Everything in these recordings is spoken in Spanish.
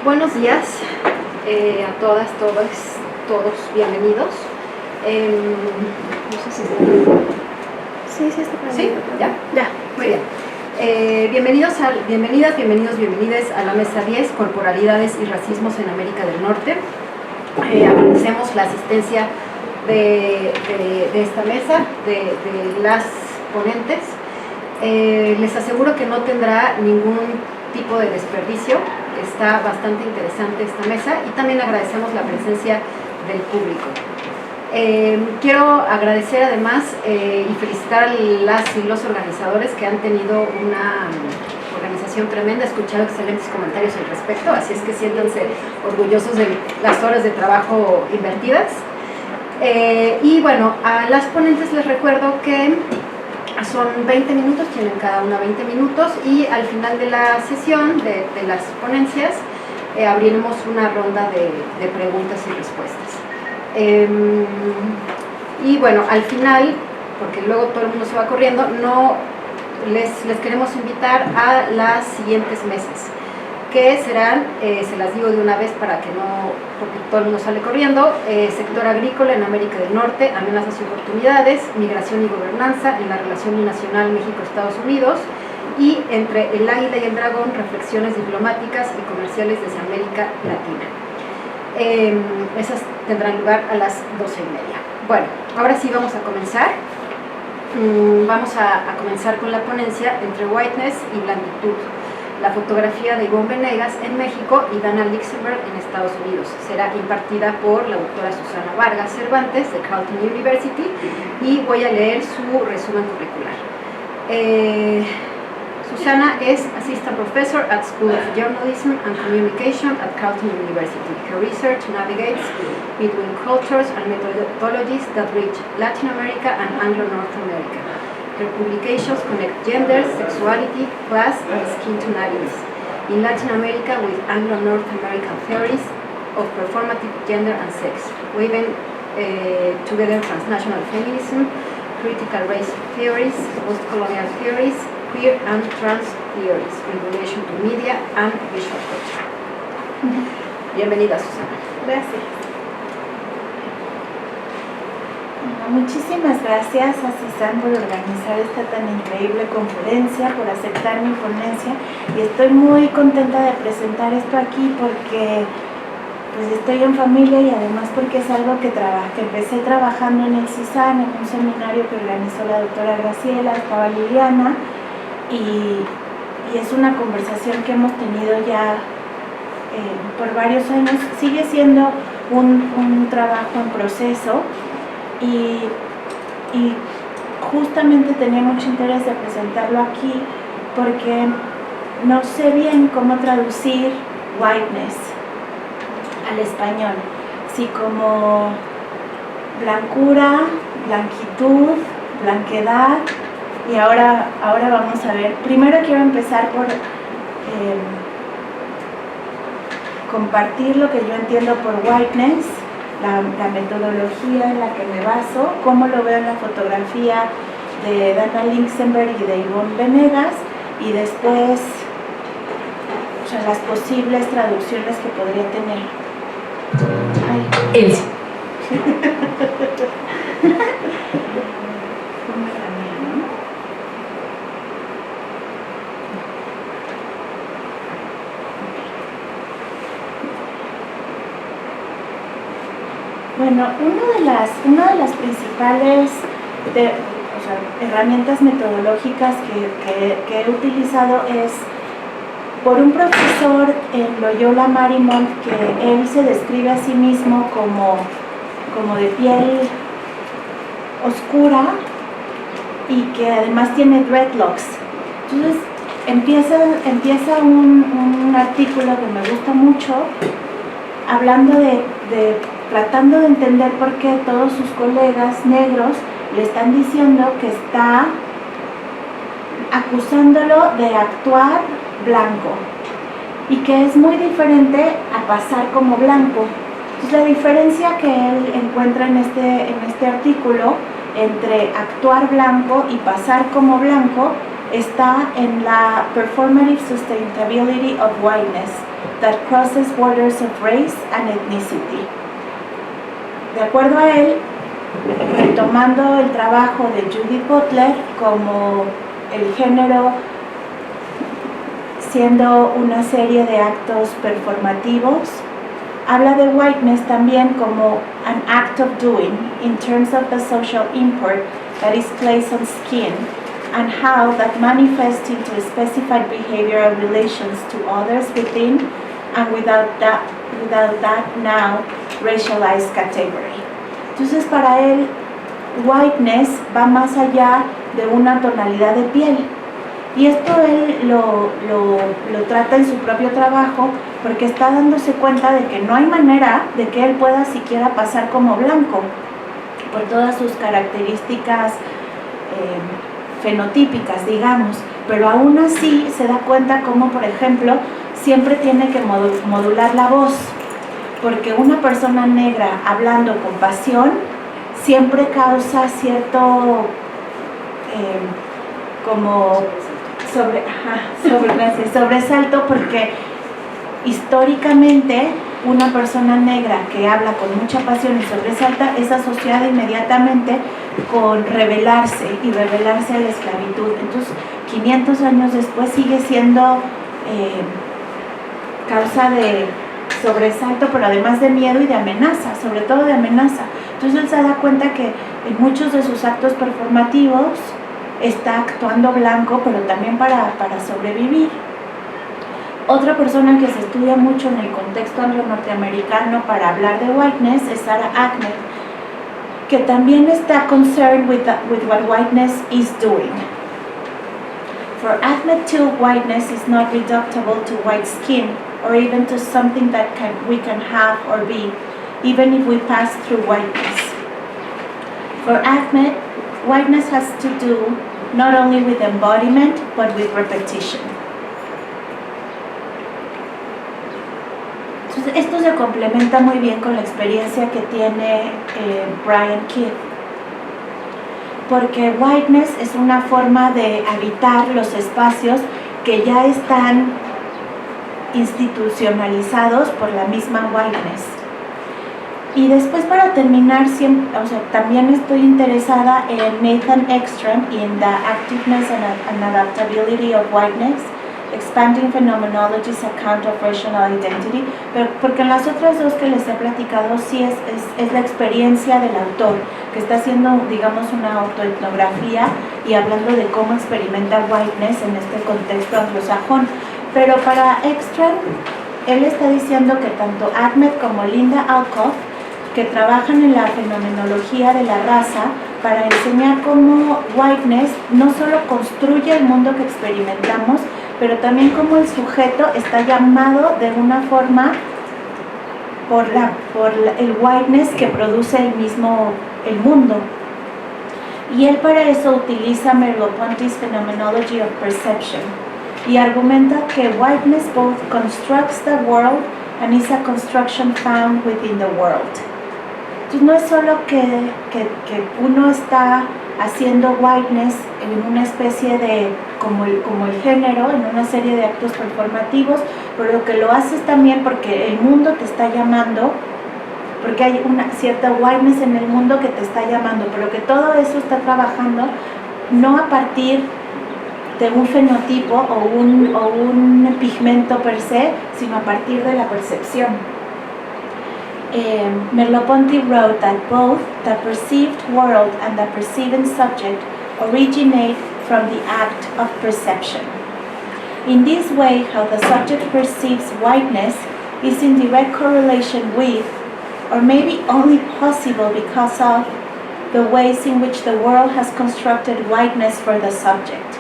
Buenos días a todas, todos bienvenidos. No sé si está bien. Sí, está bien. ¿Sí? ¿Ya? Muy bien. Bienvenidas, bienvenides a la mesa 10, Corporalidades y Racismos en América del Norte. Agradecemos la asistencia de esta mesa, de las ponentes. Les aseguro que no tendrá ningún tipo de desperdicio. Está bastante interesante esta mesa y también agradecemos la presencia del público. Quiero agradecer además y felicitar a las y los organizadores que han tenido una organización tremenda. He escuchado excelentes comentarios al respecto, así es que siéntanse orgullosos de las horas de trabajo invertidas. Y bueno, a las ponentes les recuerdo que son 20 minutos, tienen cada una 20 minutos y al final de la sesión de las ponencias abriremos una ronda de preguntas y respuestas. Y bueno, al final, porque luego todo el mundo se va corriendo, les queremos invitar a las siguientes mesas, que serán, se las digo de una vez para que no, porque todo el mundo sale corriendo, sector agrícola en América del Norte, amenazas y oportunidades, migración y gobernanza en la relación binacional México-Estados Unidos, y entre el águila y el dragón, reflexiones diplomáticas y comerciales desde América Latina. Esas tendrán lugar a las 12:30. Bueno, ahora sí vamos a comenzar. Vamos a comenzar con la ponencia entre whiteness y blanquitud. La fotografía de Ivonne Venegas en México y Dana Lichtenberg en Estados Unidos. Será impartida por la doctora Susana Vargas Cervantes de Carleton University y voy a leer su resumen curricular. Susana es Assistant Professor at School of Journalism and Communication at Carleton University. Her research navigates between cultures and methodologies that reach Latin America and Anglo-North America. Her publications connect gender, sexuality, class, and skin tonalities in Latin America with Anglo-North American theories of performative gender and sex, weaving together transnational feminism, critical race theories, post-colonial theories, queer and trans theories in relation to media and visual culture. Bienvenida, Susana. Gracias. Muchísimas gracias a CISAN por organizar esta tan increíble conferencia, por aceptar mi ponencia, y estoy muy contenta de presentar esto aquí porque pues estoy en familia y además porque es algo que empecé trabajando en el CISAN, en un seminario que organizó la doctora Graciela, estaba Liliana, y es una conversación que hemos tenido ya por varios años. Sigue siendo un trabajo en proceso. Y justamente tenía mucho interés de presentarlo aquí porque no sé bien cómo traducir whiteness al español, si como blancura, blanquitud, blanquedad, y ahora vamos a ver. Primero quiero empezar por compartir lo que yo entiendo por whiteness, la metodología en la que me baso, cómo lo veo en la fotografía de Dana Lichtenberg y de Ivonne Venegas, y después las posibles traducciones que podría tener. Elsie. Bueno, una de las principales herramientas metodológicas que he utilizado es por un profesor en Loyola Marymount, que él se describe a sí mismo como de piel oscura y que además tiene dreadlocks. Entonces empieza un artículo que me gusta mucho, hablando tratando de entender por qué todos sus colegas negros le están diciendo que está acusándolo de actuar blanco y que es muy diferente a pasar como blanco. Entonces la diferencia que él encuentra en este artículo entre actuar blanco y pasar como blanco está en la performative sustainability of whiteness, that crosses borders of race and ethnicity. De acuerdo a él, retomando el trabajo de Judith Butler como el género siendo una serie de actos performativos, habla de whiteness también como an act of doing in terms of the social import that is placed on skin and how that manifests into specified behavioral relations to others within and without that now racialized category. Entonces para él, whiteness va más allá de una tonalidad de piel. Y esto él lo trata en su propio trabajo porque está dándose cuenta de que no hay manera de que él pueda siquiera pasar como blanco por todas sus características fenotípicas, digamos, pero aún así se da cuenta como, por ejemplo, siempre tiene que modular la voz, porque una persona negra hablando con pasión siempre causa cierto sobresalto, porque históricamente una persona negra que habla con mucha pasión y sobresalta es asociada inmediatamente con rebelarse y rebelarse a la esclavitud. Entonces 500 años después sigue siendo causa de sobresalto, pero además de miedo y de amenaza, sobre todo de amenaza. Entonces él se da cuenta que en muchos de sus actos performativos está actuando blanco, pero también para sobrevivir. Otra persona que se estudia mucho en el contexto anglo-norteamericano para hablar de whiteness es Sara Ahmed, que también está concerned with what whiteness is doing. For Ahmed too, whiteness is not reductible to white skin or even to something that we can have or be, even if we pass through whiteness. For Ahmed, whiteness has to do not only with embodiment, but with repetition. Entonces, esto se complementa muy bien con la experiencia que tiene Brian Keith, porque whiteness es una forma de habitar los espacios que ya están institucionalizados por la misma whiteness. Y después, para terminar, también estoy interesada en Nathan Ekstrom y en The Activeness and Adaptability of Whiteness, Expanding Phenomenology's Account of Racial Identity, pero porque en las otras dos que les he platicado sí es la experiencia del autor, que está haciendo, digamos, una autoetnografía y hablando de cómo experimenta whiteness en este contexto anglosajón. Pero para Ekstrom, él está diciendo que tanto Ahmed como Linda Alcoff, que trabajan en la fenomenología de la raza para enseñar cómo whiteness no solo construye el mundo que experimentamos, pero también cómo el sujeto está llamado de una forma por el whiteness que produce el mundo. Y él para eso utiliza Merleau-Ponty's Phenomenology of Perception y argumenta que whiteness both constructs the world and is a construction found within the world. Entonces no es solo que uno está haciendo whiteness en una especie de, como el género, en una serie de actos performativos, pero lo que lo haces también porque el mundo te está llamando, porque hay una cierta whiteness en el mundo que te está llamando, pero que todo eso está trabajando no a partir de un fenotipo o un pigmento per se, sino a partir de la percepción. Merleau-Ponty wrote that both the perceived world and the perceiving subject originate from the act of perception. In this way, how the subject perceives whiteness is in direct correlation with, or maybe only possible because of, the ways in which the world has constructed whiteness for the subject.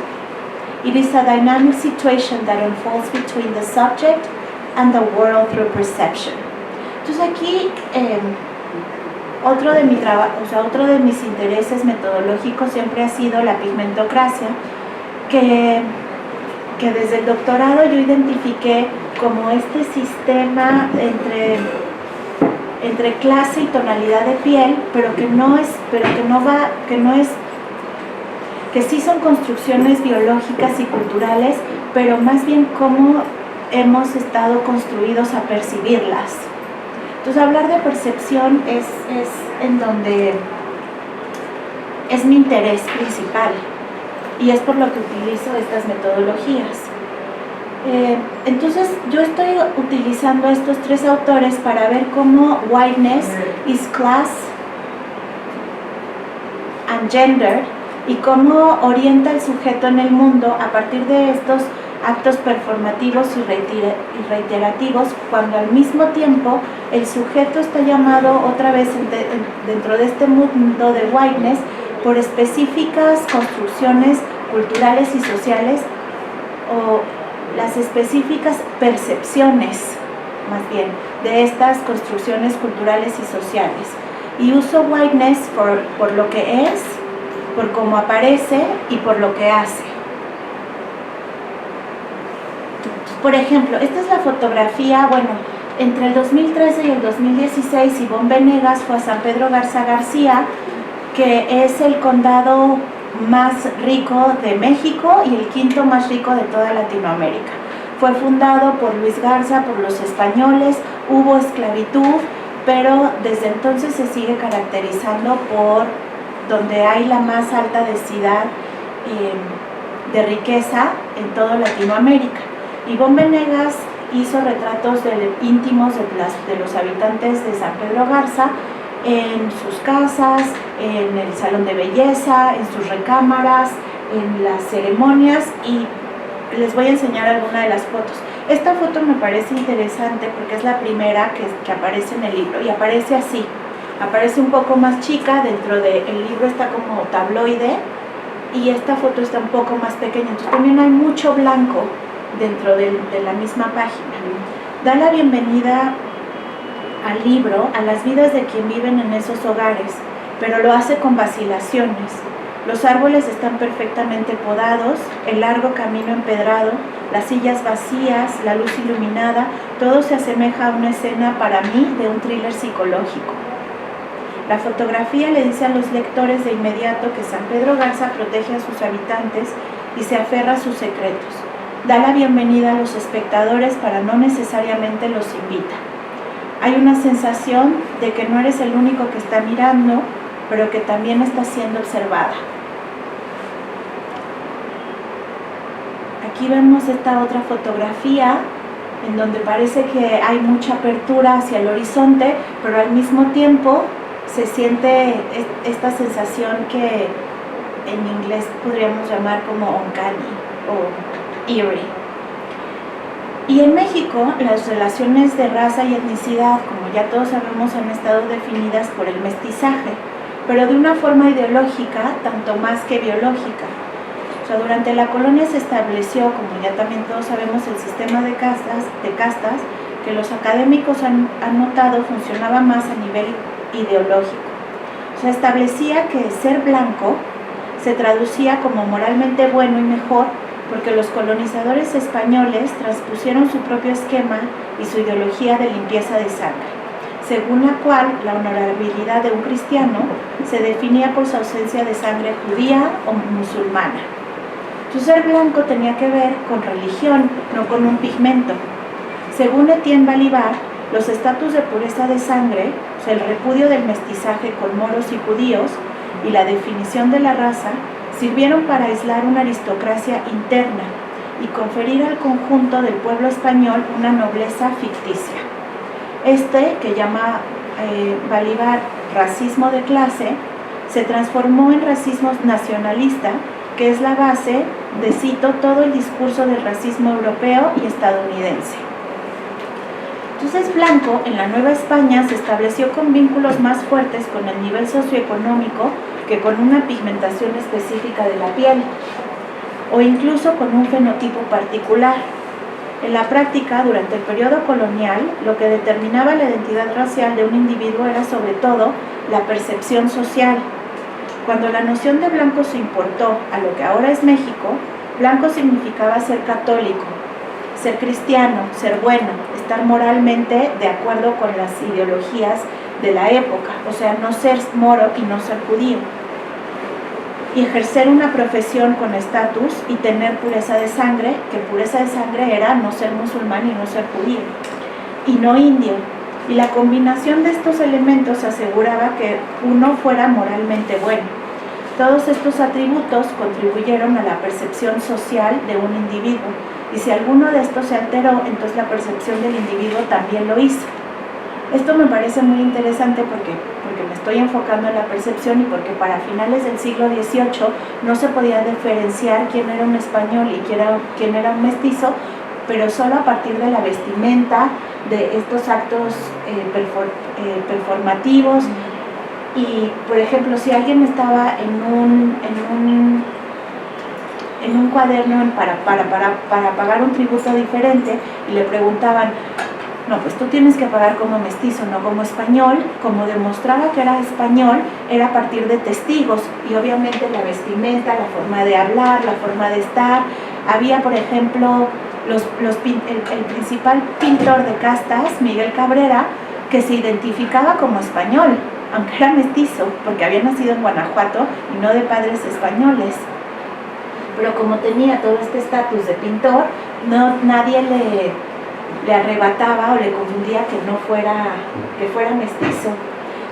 It is a dynamic situation that unfolds between the subject and the world through perception. Entonces aquí otro de mis intereses metodológicos siempre ha sido la pigmentocracia, que desde el doctorado yo identifiqué como este sistema entre clase y tonalidad de piel, que sí son construcciones biológicas y culturales, pero más bien cómo hemos estado construidos a percibirlas. Entonces, hablar de percepción es en donde es mi interés principal y es por lo que utilizo estas metodologías. Entonces, yo estoy utilizando estos tres autores para ver cómo whiteness is class and gender y cómo orienta el sujeto en el mundo a partir de estos actos performativos y reiterativos, cuando al mismo tiempo el sujeto está llamado otra vez dentro de este mundo de whiteness por específicas construcciones culturales y sociales, o las específicas percepciones, más bien, de estas construcciones culturales y sociales. Y uso whiteness por lo que es, por cómo aparece y por lo que hace. Por ejemplo, esta es la fotografía, bueno, entre el 2013 y el 2016, Ivonne Venegas fue a San Pedro Garza García, que es el condado más rico de México y el quinto más rico de toda Latinoamérica. Fue fundado por Luis Garza, por los españoles, hubo esclavitud, pero desde entonces se sigue caracterizando por donde hay la más alta densidad de riqueza en toda Latinoamérica. Ivonne Venegas hizo retratos íntimos de los habitantes de San Pedro Garza en sus casas, en el salón de belleza, en sus recámaras, en las ceremonias, y les voy a enseñar alguna de las fotos. Esta foto me parece interesante porque es la primera que aparece en el libro y aparece así. Aparece un poco más chica, dentro del libro está como tabloide y esta foto está un poco más pequeña, entonces también hay mucho blanco dentro de la misma página. Da la bienvenida al libro, a las vidas de quien viven en esos hogares, pero lo hace con vacilaciones. Los árboles están perfectamente podados, el largo camino empedrado, las sillas vacías, la luz iluminada, todo se asemeja a una escena para mí de un thriller psicológico. La fotografía le dice a los lectores de inmediato que San Pedro Garza protege a sus habitantes y se aferra a sus secretos. Da la bienvenida a los espectadores para no necesariamente los invita. Hay una sensación de que no eres el único que está mirando, pero que también está siendo observada. Aquí vemos esta otra fotografía en donde parece que hay mucha apertura hacia el horizonte, pero al mismo tiempo se siente esta sensación que en inglés podríamos llamar como uncanny o eerie. Y en México, las relaciones de raza y etnicidad, como ya todos sabemos, han estado definidas por el mestizaje, pero de una forma ideológica, tanto más que biológica. O sea, durante la colonia se estableció, como ya también todos sabemos, el sistema de castas que los académicos han notado funcionaba más a nivel ideológico. O sea, establecía que ser blanco se traducía como moralmente bueno y mejor, porque los colonizadores españoles transpusieron su propio esquema y su ideología de limpieza de sangre, según la cual la honorabilidad de un cristiano se definía por su ausencia de sangre judía o musulmana. Su ser blanco tenía que ver con religión, no con un pigmento. Según Etienne Balibar, los estatus de pureza de sangre, o sea, el repudio del mestizaje con moros y judíos y la definición de la raza, sirvieron para aislar una aristocracia interna y conferir al conjunto del pueblo español una nobleza ficticia. Que llama Balibar racismo de clase, se transformó en racismo nacionalista, que es la base de, cito, todo el discurso del racismo europeo y estadounidense. Entonces, blanco en la Nueva España se estableció con vínculos más fuertes con el nivel socioeconómico que con una pigmentación específica de la piel, o incluso con un fenotipo particular. En la práctica, durante el periodo colonial, lo que determinaba la identidad racial de un individuo era sobre todo la percepción social. Cuando la noción de blanco se importó a lo que ahora es México, blanco significaba ser católico, ser cristiano, ser bueno, estar moralmente de acuerdo con las ideologías de la época, o sea, no ser moro y no ser judío. y ejercer una profesión con estatus y tener pureza de sangre, que pureza de sangre era no ser musulmán y no ser judío, y no indio. Y la combinación de estos elementos aseguraba que uno fuera moralmente bueno. Todos estos atributos contribuyeron a la percepción social de un individuo, y si alguno de estos se alteró, entonces la percepción del individuo también lo hizo. Esto me parece muy interesante porque me estoy enfocando en la percepción y porque para finales del siglo XVIII no se podía diferenciar quién era un español y quién era un mestizo, pero solo a partir de la vestimenta, de estos actos performativos. Y, por ejemplo, si alguien estaba en un cuaderno para pagar un tributo diferente y le preguntaban, no, pues tú tienes que pagar como mestizo, no como español, como demostraba que era español, era a partir de testigos, y obviamente la vestimenta, la forma de hablar, la forma de estar. Había, por ejemplo, el principal pintor de castas, Miguel Cabrera, que se identificaba como español, aunque era mestizo, porque había nacido en Guanajuato y no de padres españoles. Pero como tenía todo este estatus de pintor, nadie le arrebataba o le confundía que fuera mestizo.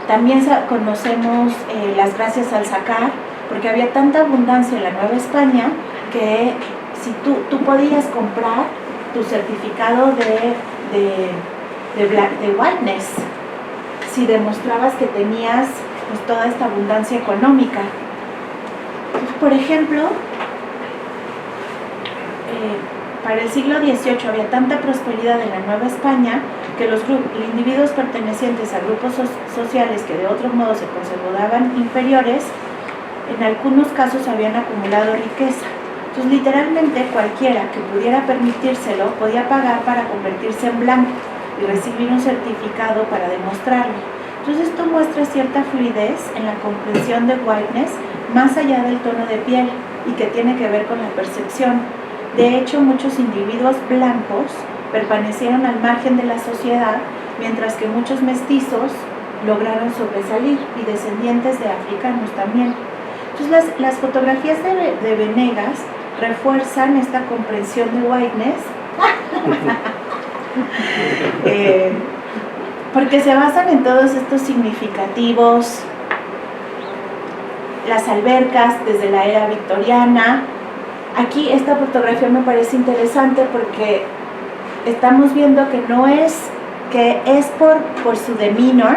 También conocemos las gracias al sacar, porque había tanta abundancia en la Nueva España que si tú podías comprar tu certificado de whiteness si demostrabas que tenías pues toda esta abundancia económica. Por ejemplo, para el siglo XVIII había tanta prosperidad en la Nueva España que los individuos pertenecientes a grupos sociales que de otro modo se consideraban inferiores, en algunos casos habían acumulado riqueza. Entonces, literalmente cualquiera que pudiera permitírselo podía pagar para convertirse en blanco y recibir un certificado para demostrarlo. Entonces, esto muestra cierta fluidez en la comprensión de whiteness más allá del tono de piel y que tiene que ver con la percepción. De hecho, muchos individuos blancos permanecieron al margen de la sociedad, mientras que muchos mestizos lograron sobresalir, y descendientes de africanos también. Entonces, las fotografías de Venegas refuerzan esta comprensión de whiteness porque se basan en todos estos significativos, las albercas desde la era victoriana. Aquí esta fotografía me parece interesante porque estamos viendo que no es, que es por su demeanor,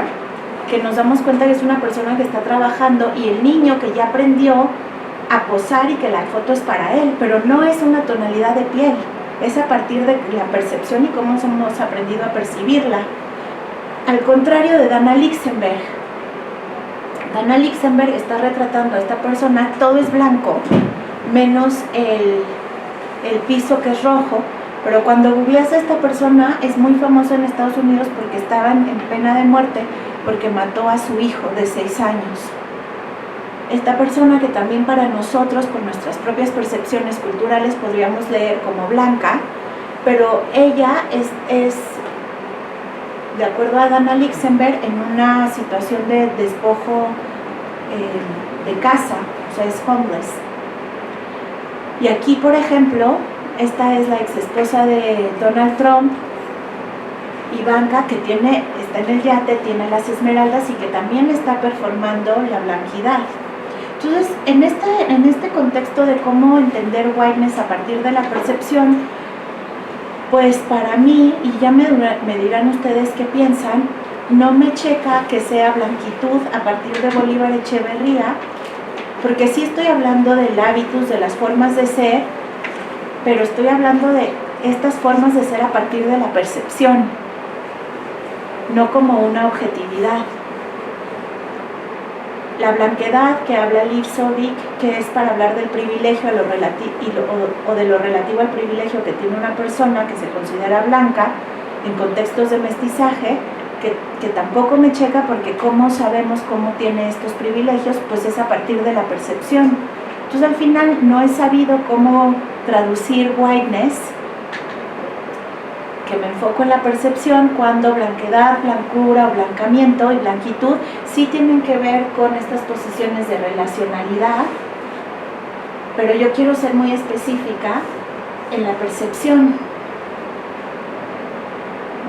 que nos damos cuenta que es una persona que está trabajando, y el niño que ya aprendió a posar y que la foto es para él, pero no es una tonalidad de piel, es a partir de la percepción y cómo hemos aprendido a percibirla. Al contrario de Dana Lichtenberg. Dana Lichtenberg está retratando a esta persona, todo es blanco, menos el piso que es rojo, pero cuando googleas a esta persona es muy famosa en Estados Unidos porque estaban en pena de muerte porque mató a su hijo de 6 años. Esta persona, que también para nosotros, con nuestras propias percepciones culturales, podríamos leer como blanca, pero ella es de acuerdo a Dana Lichtenberg, en una situación de despojo de casa, o sea, es homeless. Y aquí, por ejemplo, esta es la ex esposa de Donald Trump, Ivanka, que está en el yate, tiene las esmeraldas y que también está performando la blanquidad. Entonces, en este contexto de cómo entender whiteness a partir de la percepción, pues para mí, y ya me dirán ustedes qué piensan, no me checa que sea blanquitud a partir de Bolívar Echeverría, porque sí estoy hablando del hábitus, de las formas de ser, pero estoy hablando de estas formas de ser a partir de la percepción, no como una objetividad. La blanquedad, que habla Liv Sobik, que es para hablar del privilegio o de lo relativo al privilegio que tiene una persona que se considera blanca en contextos de mestizaje, que tampoco me checa, porque cómo sabemos cómo tiene estos privilegios, pues es a partir de la percepción. Entonces, al final no he sabido cómo traducir whiteness, que me enfoco en la percepción, cuando blanquedad, blancura o blancamiento y blanquitud sí tienen que ver con estas posiciones de relacionalidad pero yo quiero ser muy específica en la percepción.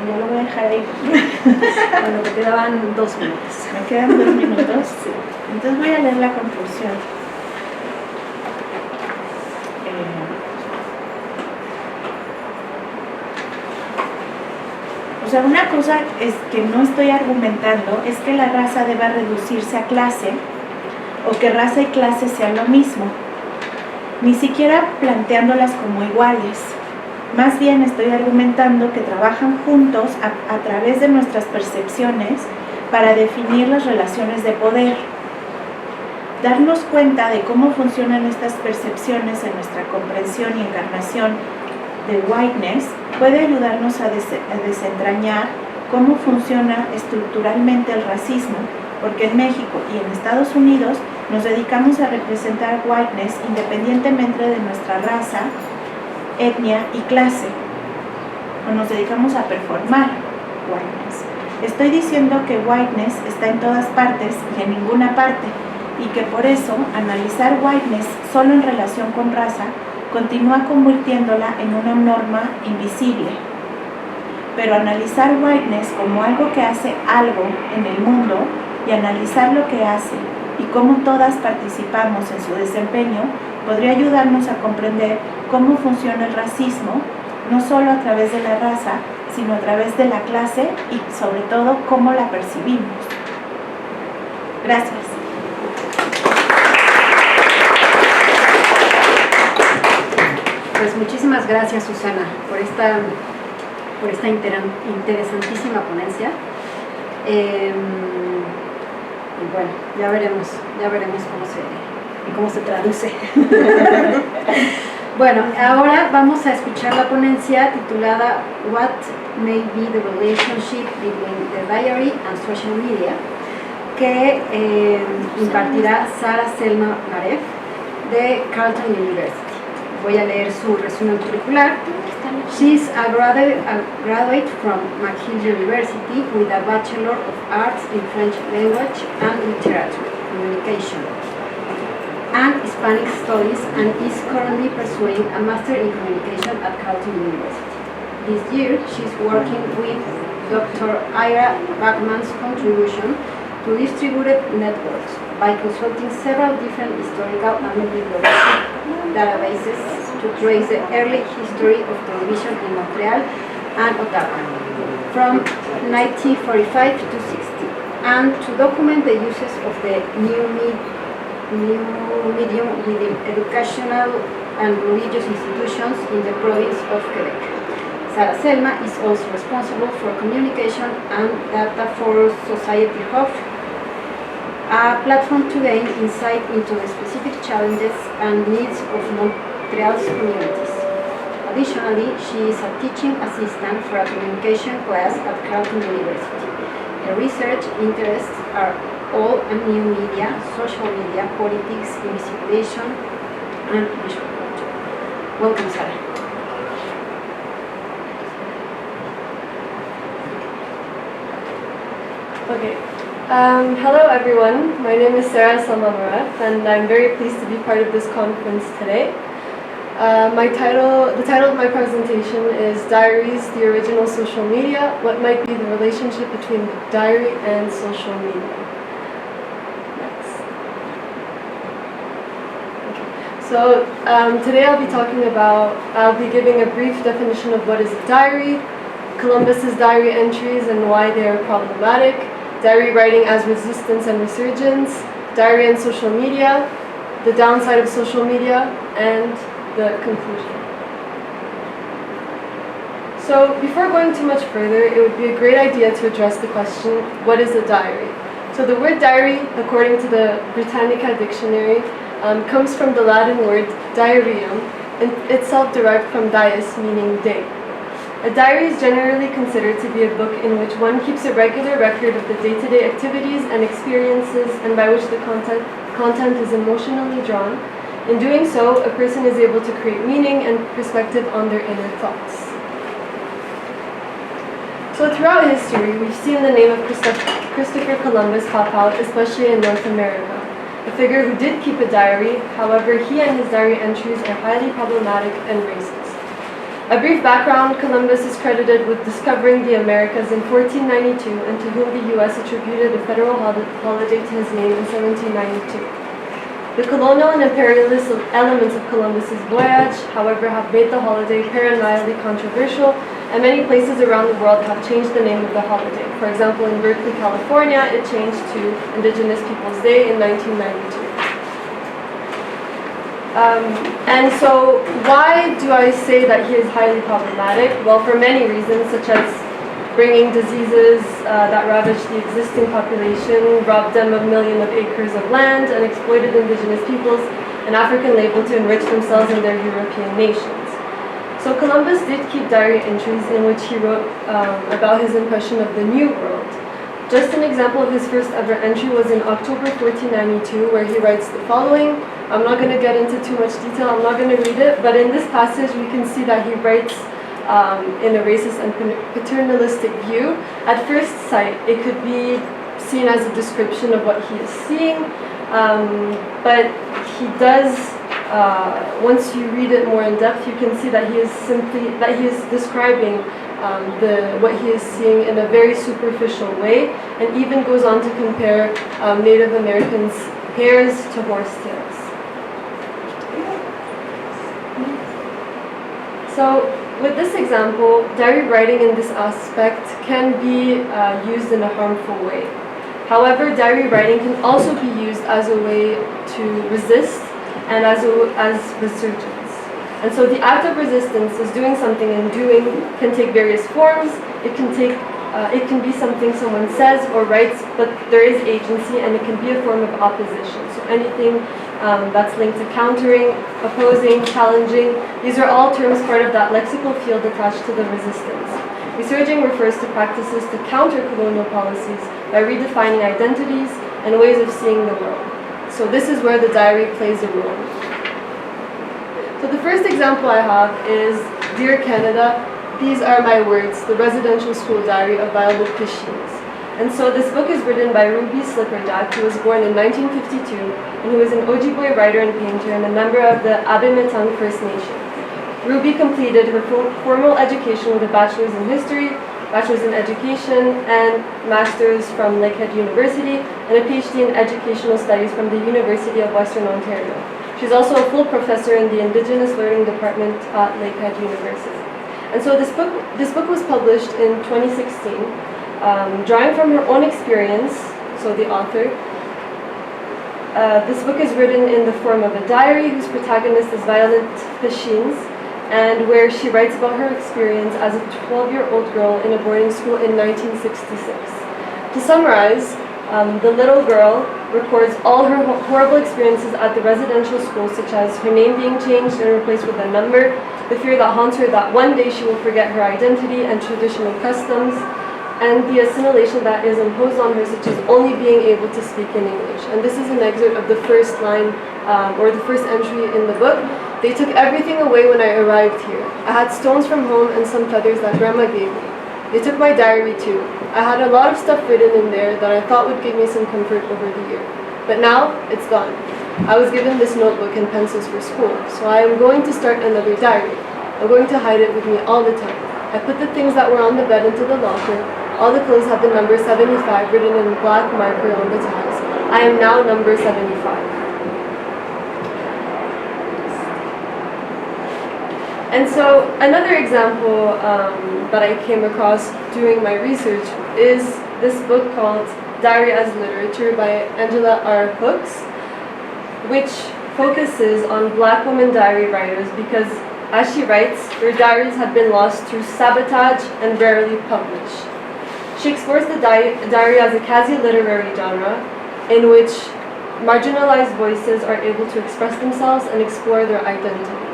Ya lo voy a dejar ahí. Bueno, te quedaban 2 minutos. Me quedan 2 minutos. Sí. Entonces voy a leer la conclusión. O sea, una cosa es que no estoy argumentando es que la raza deba reducirse a clase o que raza y clase sean lo mismo, ni siquiera planteándolas como iguales. Más bien estoy argumentando que trabajan juntos a través de nuestras percepciones para definir las relaciones de poder. Darnos cuenta de cómo funcionan estas percepciones en nuestra comprensión y encarnación de whiteness puede ayudarnos a desentrañar cómo funciona estructuralmente el racismo, porque en México y en Estados Unidos nos dedicamos a representar whiteness independientemente de nuestra raza, etnia y clase, o nos dedicamos a performar whiteness. Estoy diciendo que whiteness está en todas partes y en ninguna parte, y que por eso analizar whiteness solo en relación con raza continúa convirtiéndola en una norma invisible. Pero analizar whiteness como algo que hace algo en el mundo y analizar lo que hace y cómo todas participamos en su desempeño podría ayudarnos a comprender cómo funciona el racismo, no solo a través de la raza, sino a través de la clase y sobre todo cómo la percibimos. Gracias. Pues muchísimas gracias, Susana, por esta interesantísima ponencia. Y bueno, ya veremos cómo se traduce. Bueno, ahora vamos a escuchar la ponencia titulada What May Be the Relationship Between the Diary and Social Media, que impartirá Sara Selma Narev de Carleton University. Voy a leer su resumen curricular. She's a graduate from McGill University with a Bachelor of Arts in French Language and Literature, Communication, and Hispanic Studies, and is currently pursuing a Master in Communication at Carleton University. This year, she's working with Dr. Ira Bachman's contribution to distributed networks by consulting several different historical and bibliographic databases to trace the early history of television in Montreal and Ottawa from 1945 to 60, and to document the uses of the new medium within educational and religious institutions in the province of Quebec. Sara Selma is also responsible for communication and data for Society Hub, a platform to gain insight into the specific challenges and needs of Montreal's communities. Additionally, she is a teaching assistant for a communication class at Carleton University. Her research interests are old and new media, social media, politics, invisibilization, and visual culture. Welcome, Sara. Okay. Hello everyone, my name is Sara Selma Narev, and I'm very pleased to be part of this conference today. The title of my presentation is Diaries, the Original Social Media, What Might Be the Relationship Between the Diary and Social Media. Next. Okay. So today I'll be giving a brief definition of what is a diary, Columbus's diary entries and why they are problematic, diary writing as resistance and resurgence, diary and social media, the downside of social media, and the conclusion. So before going too much further, it would be a great idea to address the question, what is a diary? So the word diary, according to the Britannica Dictionary, comes from the Latin word diarium, and itself derived from dies, meaning day. A diary is generally considered to be a book in which one keeps a regular record of the day-to-day activities and experiences, and by which the content is emotionally drawn. In doing so, a person is able to create meaning and perspective on their inner thoughts. So throughout history, we've seen the name of Christopher Columbus pop out, especially in North America. a figure who did keep a diary. However, he and his diary entries are highly problematic and racist. A brief background: Columbus is credited with discovering the Americas in 1492, and to whom the U.S. attributed a federal holiday to his name in 1792. The colonial and imperialist elements of Columbus's voyage, however, have made the holiday perennially controversial, and many places around the world have changed the name of the holiday. For example, in Berkeley, California, it changed to Indigenous Peoples' Day in 1992. And so, why do I say that he is highly problematic? Well, for many reasons, such as bringing diseases that ravaged the existing population, robbed them of millions of acres of land, and exploited indigenous peoples and African labor to enrich themselves and their European nations. So Columbus did keep diary entries in which he wrote about his impression of the New World. Just an example of his first ever entry was in October 1492, where he writes the following. I'm not going to get into too much detail, I'm not going to read it, but in this passage we can see that he writes in a racist and paternalistic view. At first sight, it could be seen as a description of what he is seeing, but he does, once you read it more in depth, you can see that he is describing what he is seeing in a very superficial way, and even goes on to compare Native Americans' hairs to horsetails. So, with this example, diary writing in this aspect can be used in a harmful way. However, diary writing can also be used as a way to resist and as resurgence. And so the act of resistance is doing something, and doing can take various forms. It can be something someone says or writes, but there is agency, and it can be a form of opposition. So anything that's linked to countering, opposing, challenging, these are all terms part of that lexical field attached to the resistance. Resurging refers to practices to counter colonial policies by redefining identities and ways of seeing the world. So this is where the diary plays a role. So the first example I have is Dear Canada, these are my words, the residential school diary of Violet Pishins. And so this book is written by Ruby Slipperjack, who was born in 1952, and who is an Ojibwe writer and painter and a member of the Abemetang First Nation. Ruby completed her formal education with a bachelor's in history, bachelor's in education, and master's from Lakehead University, and a PhD in educational studies from the University of Western Ontario. She's also a full professor in the Indigenous Learning Department at Lakehead University. And so this book was published in 2016, drawing from her own experience, so the author. This book is written in the form of a diary whose protagonist is Violet Pishins, and where she writes about her experience as a 12-year-old girl in a boarding school in 1966. To summarize, the little girl records all her horrible experiences at the residential school, such as her name being changed and replaced with a number, the fear that haunts her that one day she will forget her identity and traditional customs, and the assimilation that is imposed on her, such as only being able to speak in English. And this is an excerpt of the first line, or the first entry in the book. They took everything away when I arrived here. I had stones from home and some feathers that Grandma gave me. They took my diary too. I had a lot of stuff written in there that I thought would give me some comfort over the year. But now, it's gone. I was given this notebook and pencils for school, so I am going to start another diary. I'm going to hide it with me all the time. I put the things that were on the bed into the locker. All the clothes have the number 75 written in black marker on the tabs. I am now number 75. And so another example that I came across during my research is this book called Diary as Literature by Angela R. Hooks, which focuses on Black women diary writers because, as she writes, their diaries have been lost through sabotage and rarely published. She explores the diary as a quasi-literary genre in which marginalized voices are able to express themselves and explore their identity.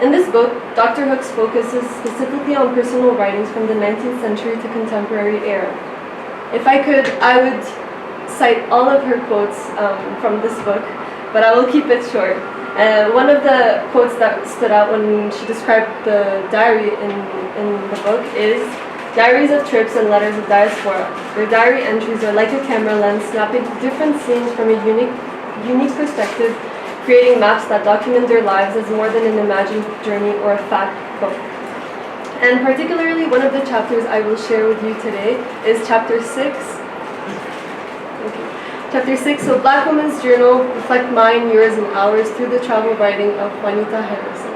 In this book, Dr. Hooks focuses specifically on personal writings from the 19th century to contemporary era. If I could, I would cite all of her quotes from this book, but I will keep it short. One of the quotes that stood out when she described the diary in the book is, diaries of trips and letters of diaspora. Their diary entries are like a camera lens, snapping different scenes from a unique perspective, creating maps that document their lives as more than an imagined journey or a fact book. And particularly, one of the chapters I will share with you today is chapter 6. Chapter 6, so Black Women's Journal, reflect mine, yours, and ours through the travel writing of Juanita Harrison.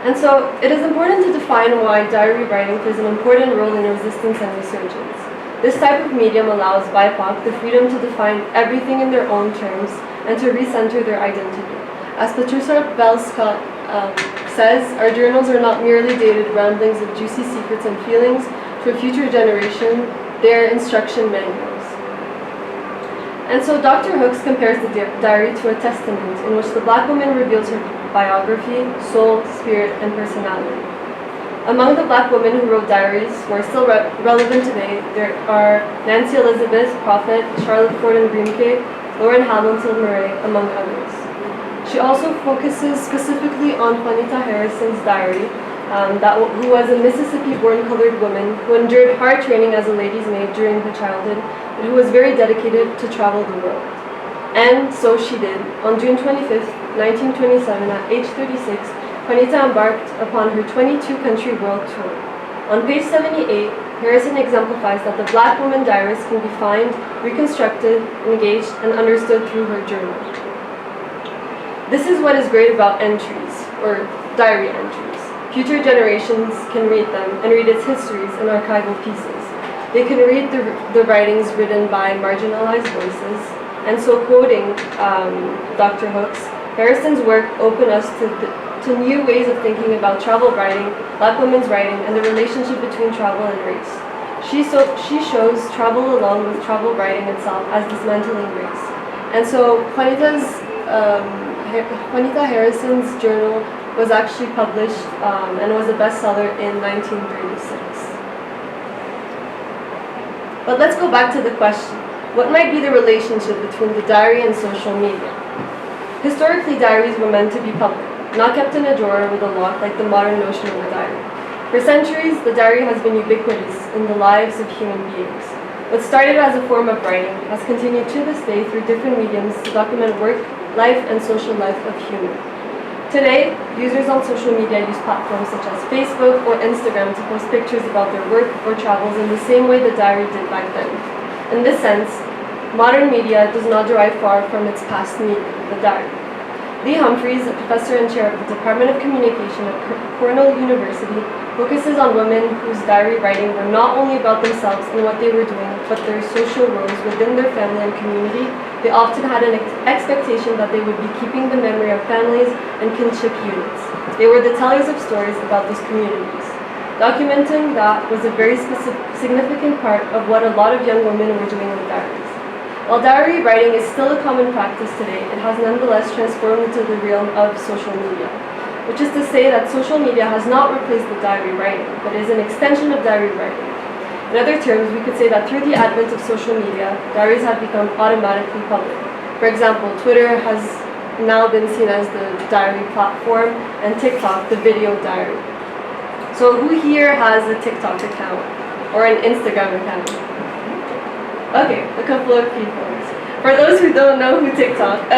And so, it is important to define why diary writing plays an important role in resistance and resurgence. This type of medium allows BIPOC the freedom to define everything in their own terms and to recenter their identity. As Patricia Bell Scott says, our journals are not merely dated ramblings of juicy secrets and feelings for future generation, they are instruction manuals. And so Dr. Hooks compares the diary to a testament in which the Black woman reveals her biography, soul, spirit, and personality. Among the Black women who wrote diaries who are still relevant today, there are Nancy Elizabeth Prophet, Charlotte Gordon Grimke, Lauren Hamilton Murray, among others. She also focuses specifically on Juanita Harrison's diary, who was a Mississippi-born colored woman who endured hard training as a lady's maid during her childhood, but who was very dedicated to travel the world. And so she did. On June 25th, 1927, at age 36, Juanita embarked upon her 22-country world tour. On page 78, Harrison exemplifies that the Black woman diarist can be found, reconstructed, engaged, and understood through her journal. This is what is great about entries, or diary entries. Future generations can read them and read its histories and archival pieces. They can read the writings written by marginalized voices. And so quoting Dr. Hooks, Harrison's work opened us to new ways of thinking about travel writing, Black women's writing, and the relationship between travel and race. She shows travel along with travel writing itself as dismantling race. And so Juanita Harrison's journal was actually published and was a bestseller in 1936. But let's go back to the question. What might be the relationship between the diary and social media? Historically, diaries were meant to be public, not kept in a drawer with a lock like the modern notion of a diary. For centuries, the diary has been ubiquitous in the lives of human beings. What started as a form of writing has continued to this day through different mediums to document work, life, and social life of humans. Today, users on social media use platforms such as Facebook or Instagram to post pictures about their work or travels in the same way the diary did back then. In this sense, modern media does not derive far from its past medium, the diary. Lee Humphreys, a professor and chair of the Department of Communication at Cornell University, focuses on women whose diary writing were not only about themselves and what they were doing, but their social roles within their family and community. They often had an expectation that they would be keeping the memory of families and kinship units. They were the tellers of stories about those communities. Documenting that was a very significant part of what a lot of young women were doing with diaries. While diary writing is still a common practice today, it has nonetheless transformed into the realm of social media, which is to say that social media has not replaced the diary writing, but is an extension of diary writing. In other terms, we could say that through the advent of social media, diaries have become automatically public. For example, Twitter has now been seen as the diary platform, and TikTok, the video diary. So who here has a TikTok account or an Instagram account? Okay, a couple of people. For those who don't know what is TikTok?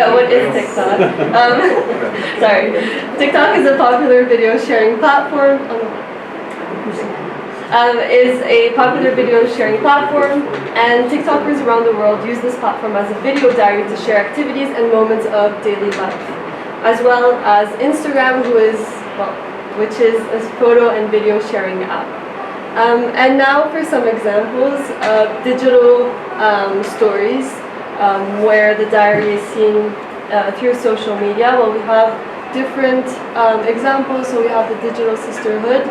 Sorry. TikTok is a popular video sharing platform. Is a popular video sharing platform, and TikTokers around the world use this platform as a video diary to share activities and moments of daily life, as well as Instagram, which is a photo and video sharing app. And now for some examples of digital stories where the diary is seen through social media. Well, we have different examples. So we have the Digital Sisterhood,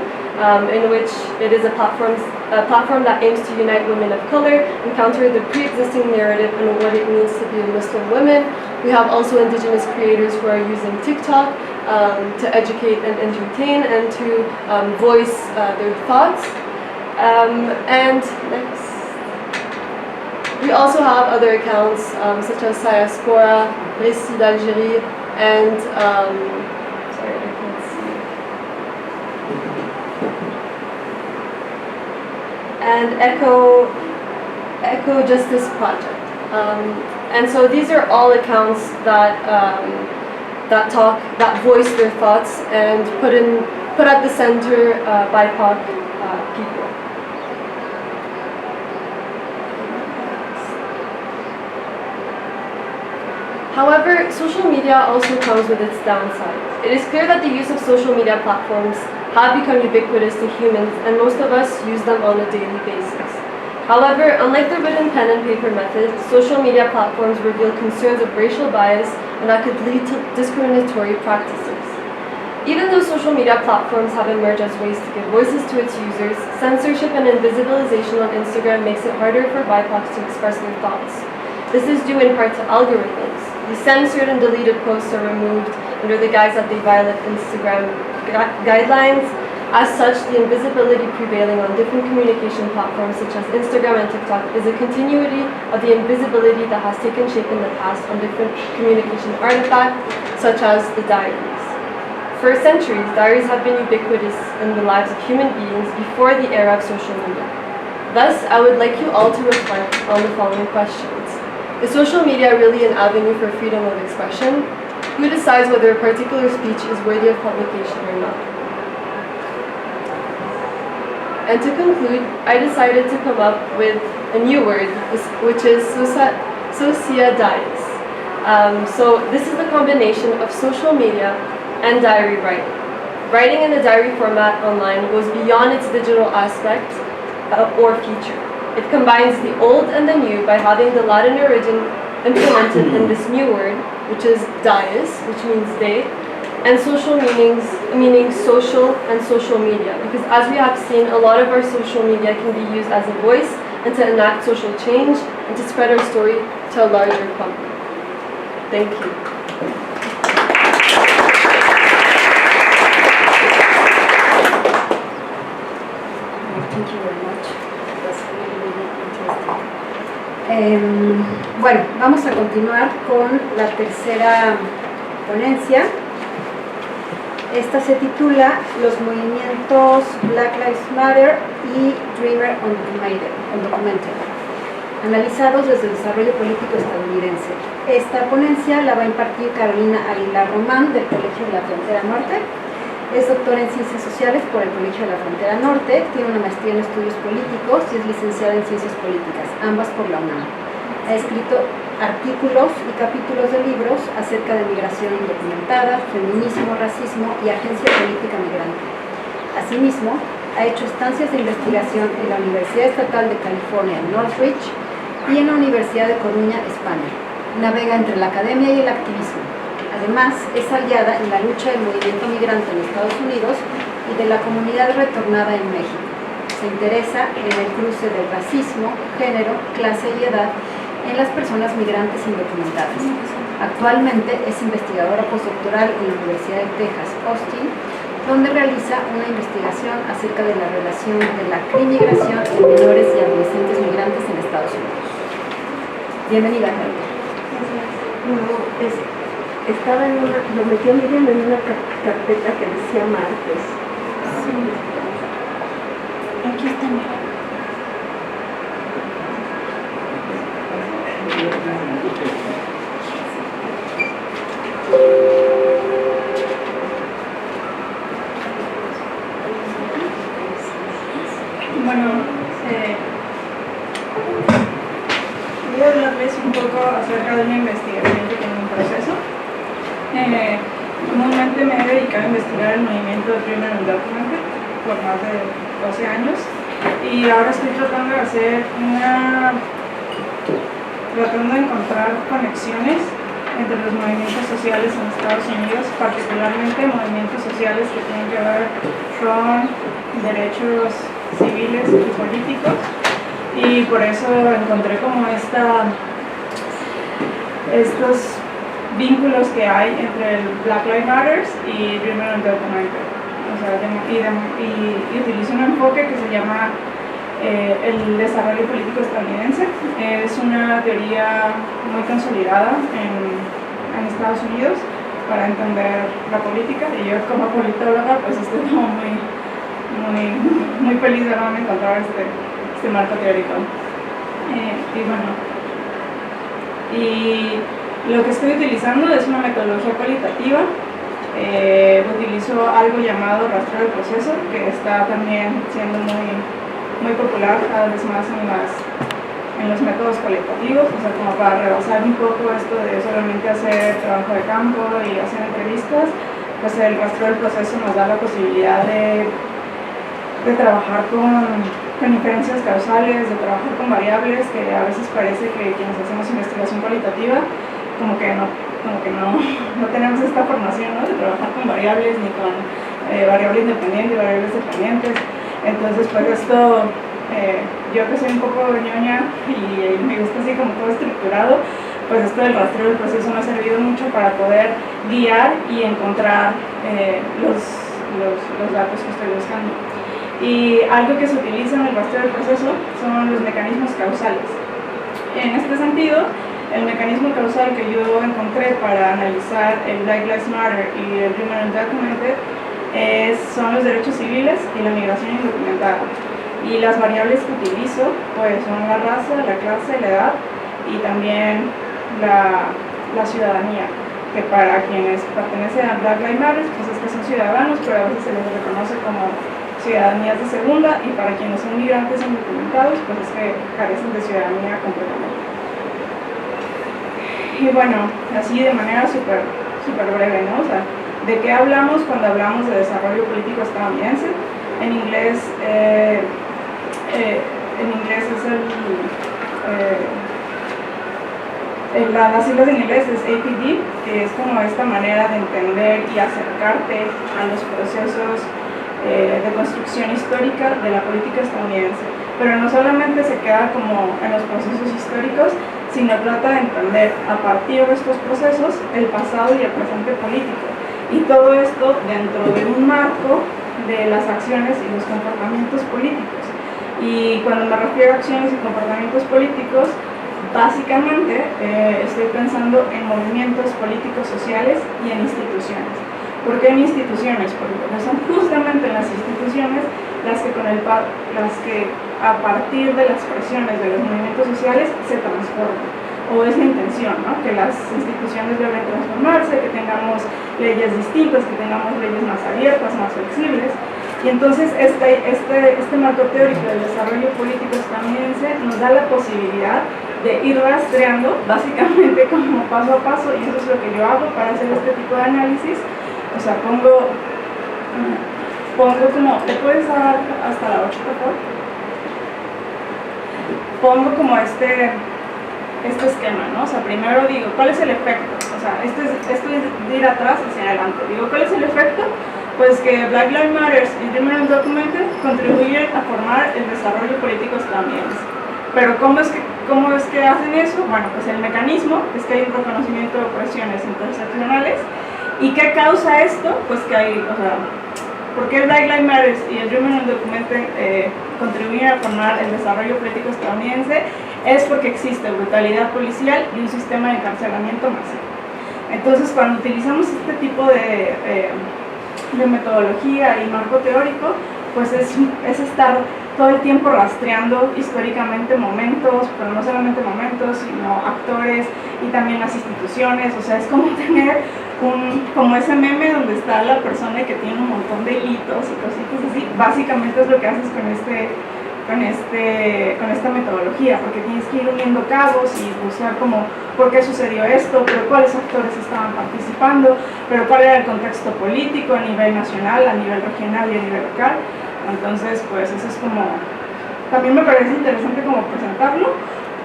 in which it is a platform that aims to unite women of color and counter the pre-existing narrative on what it means to be a Muslim woman. We have also indigenous creators who are using TikTok to educate and entertain and to voice their thoughts. And next, we also have other accounts such as Diaspora, Récits d'Algérie, and sorry, I can't see. and Echo Justice Project. And so these are all accounts that that voice their thoughts and put at the center BIPOC people. However, social media also comes with its downsides. It is clear that the use of social media platforms have become ubiquitous to humans, and most of us use them on a daily basis. However, unlike the written pen and paper method, social media platforms reveal concerns of racial bias and that could lead to discriminatory practices. Even though social media platforms have emerged as ways to give voices to its users, censorship and invisibilization on Instagram makes it harder for BIPOCs to express their thoughts. This is due in part to algorithms. The censored and deleted posts are removed under the guise that they violate Instagram guidelines. As such, the invisibility prevailing on different communication platforms such as Instagram and TikTok is a continuity of the invisibility that has taken shape in the past on different communication artifacts, such as the diaries. For centuries, diaries have been ubiquitous in the lives of human beings before the era of social media. Thus, I would like you all to reflect on the following questions. Is social media really an avenue for freedom of expression? Who decides whether a particular speech is worthy of publication or not? And to conclude, I decided to come up with a new word, which is sociadias. So this is the combination of social media and diary writing. Writing in a diary format online goes beyond its digital aspect or feature. It combines the old and the new by having the Latin origin implemented in this new word, which is dias, which means day, and social meaning social and social media, because as we have seen, a lot of our social media can be used as a voice and to enact social change and to spread our story to a larger public. Thank you. Thank you very much. That's really interesting. Bueno, vamos a continuar con la tercera ponencia. Esta se titula Los movimientos Black Lives Matter y Dreamer Undocumented, analizados desde el desarrollo político estadounidense. Esta ponencia la va a impartir Carolina Aguilar Román del Colegio de la Frontera Norte. Es doctora en Ciencias Sociales por el Colegio de la Frontera Norte, tiene una maestría en Estudios Políticos y es licenciada en Ciencias Políticas, ambas por la UNAM. Ha escrito artículos y capítulos de libros acerca de migración indocumentada, feminismo, racismo y agencia política migrante. Asimismo, ha hecho estancias de investigación en la Universidad Estatal de California en Northridge y en la Universidad de Coruña, España. Navega entre la academia y el activismo. Además, es aliada en la lucha del movimiento migrante en Estados Unidos y de la comunidad retornada en México. Se interesa en el cruce del racismo, género, clase y edad en las personas migrantes indocumentadas. Actualmente es investigadora postdoctoral en la Universidad de Texas, Austin, donde realiza una investigación acerca de la relación de la inmigración de menores y adolescentes migrantes en Estados Unidos. Bienvenida, Carolina. Estaba lo metió Miriam en una carpeta que decía martes. Sí. Aquí está. Bueno, voy a hablarles un poco acerca de una investigación que tengo en proceso. Comúnmente me he dedicado a investigar el movimiento Dreamer Undocumented por más de 12 años y ahora estoy tratando de encontrar conexiones entre los movimientos sociales en Estados Unidos, particularmente movimientos sociales que tienen que ver con derechos civiles y políticos, y por eso encontré como estos vínculos que hay entre el Black Lives Matter y Dreamer Undocumented. O sea, y utilizo un enfoque que se llama el desarrollo político estadounidense. Es una teoría muy consolidada en Estados Unidos para entender la política, y yo como politóloga pues estoy como muy feliz de haberme encontrado marco teórico. Y lo que estoy utilizando es una metodología cualitativa. Utilizo algo llamado rastreo del proceso, que está también siendo muy popular cada vez más en los métodos cualitativos, o sea, como para rebasar un poco esto de solamente hacer trabajo de campo y hacer entrevistas, pues el rastreo del proceso nos da la posibilidad de trabajar con inferencias causales, de trabajar con variables, que a veces parece que quienes hacemos investigación cualitativa como que no tenemos esta formación, ¿no?, de trabajar con variables ni con variables independientes y variables dependientes. Entonces, pues esto, yo que soy un poco ñoña y me gusta así como todo estructurado, pues esto del rastreo del proceso me ha servido mucho para poder guiar y encontrar los datos que estoy buscando. Y algo que se utiliza en el rastreo del proceso son los mecanismos causales. En este sentido, el mecanismo causal que yo encontré para analizar el Black Lives Matter y el Remain Undocumented son los derechos civiles y la migración indocumentada. Y las variables que utilizo pues son la raza, la clase, la edad y también la ciudadanía, que para quienes pertenecen a Black Lives Matter pues es que son ciudadanos, pero a veces se les reconoce como ciudadanías de segunda, y para quienes son migrantes indocumentados pues es que carecen de ciudadanía completamente. Y bueno, así de manera súper breve, ¿no? O sea, ¿de qué hablamos cuando hablamos de desarrollo político estadounidense? En inglés es las siglas en inglés es APD, que es como esta manera de entender y acercarte a los procesos de construcción histórica de la política estadounidense. Pero no solamente se queda como en los procesos históricos, sino trata de entender a partir de estos procesos el pasado y el presente político. Y todo esto dentro de un marco de las acciones y los comportamientos políticos. Y cuando me refiero a acciones y comportamientos políticos, básicamente estoy pensando en movimientos políticos sociales y en instituciones. ¿Por qué en instituciones? Porque son justamente las instituciones las que a partir de las presiones de los movimientos sociales se transforman. O es la intención, ¿no?, que las instituciones deben transformarse, que tengamos leyes distintas, que tengamos leyes más abiertas, más flexibles. Y entonces este marco teórico del desarrollo político estadounidense nos da la posibilidad de ir rastreando básicamente como paso a paso, y eso es lo que yo hago para hacer este tipo de análisis. O sea, pongo como, ¿te puedes dar hasta la 8, por favor? Pongo como este esquema, ¿no? O sea, primero digo, ¿cuál es el efecto? O sea, esto es de ir atrás hacia adelante. Digo, ¿cuál es el efecto? Pues que Black Lives Matter y Remain Undocumented contribuyen a formar el desarrollo político estadounidense. Pero ¿cómo es que hacen eso? Bueno, pues el mecanismo es que hay un reconocimiento de opresiones interseccionales. ¿Y qué causa esto? Pues que hay, o sea, ¿por qué Black Lives Matter y el Remain Undocumented contribuyen a formar el desarrollo político estadounidense? Es porque existe brutalidad policial y un sistema de encarcelamiento masivo. Entonces, cuando utilizamos este tipo de metodología y marco teórico, pues es estar todo el tiempo rastreando históricamente momentos, pero no solamente momentos, sino actores y también las instituciones. O sea, es como tener como ese meme donde está la persona que tiene un montón de hitos y cositas así. Básicamente es lo que haces con esta metodología, porque tienes que ir uniendo cabos y buscar como por qué sucedió esto, pero cuáles actores estaban participando, pero cuál era el contexto político a nivel nacional, a nivel regional y a nivel local. Entonces, pues eso es como, también me parece interesante como presentarlo,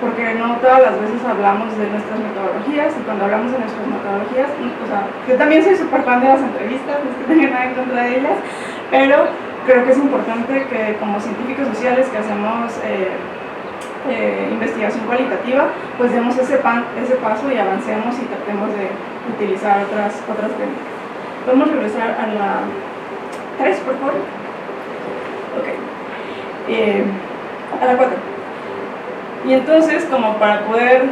porque no todas las veces hablamos de nuestras metodologías, y cuando hablamos de nuestras metodologías, o sea, yo también soy súper fan de las entrevistas, no es que tenga nada en contra de ellas, pero creo que es importante que como científicos sociales que hacemos investigación cualitativa, pues demos ese paso y avancemos y tratemos de utilizar otras técnicas. Podemos regresar a la 3, por favor. Ok. A la 4. Y entonces, como para poder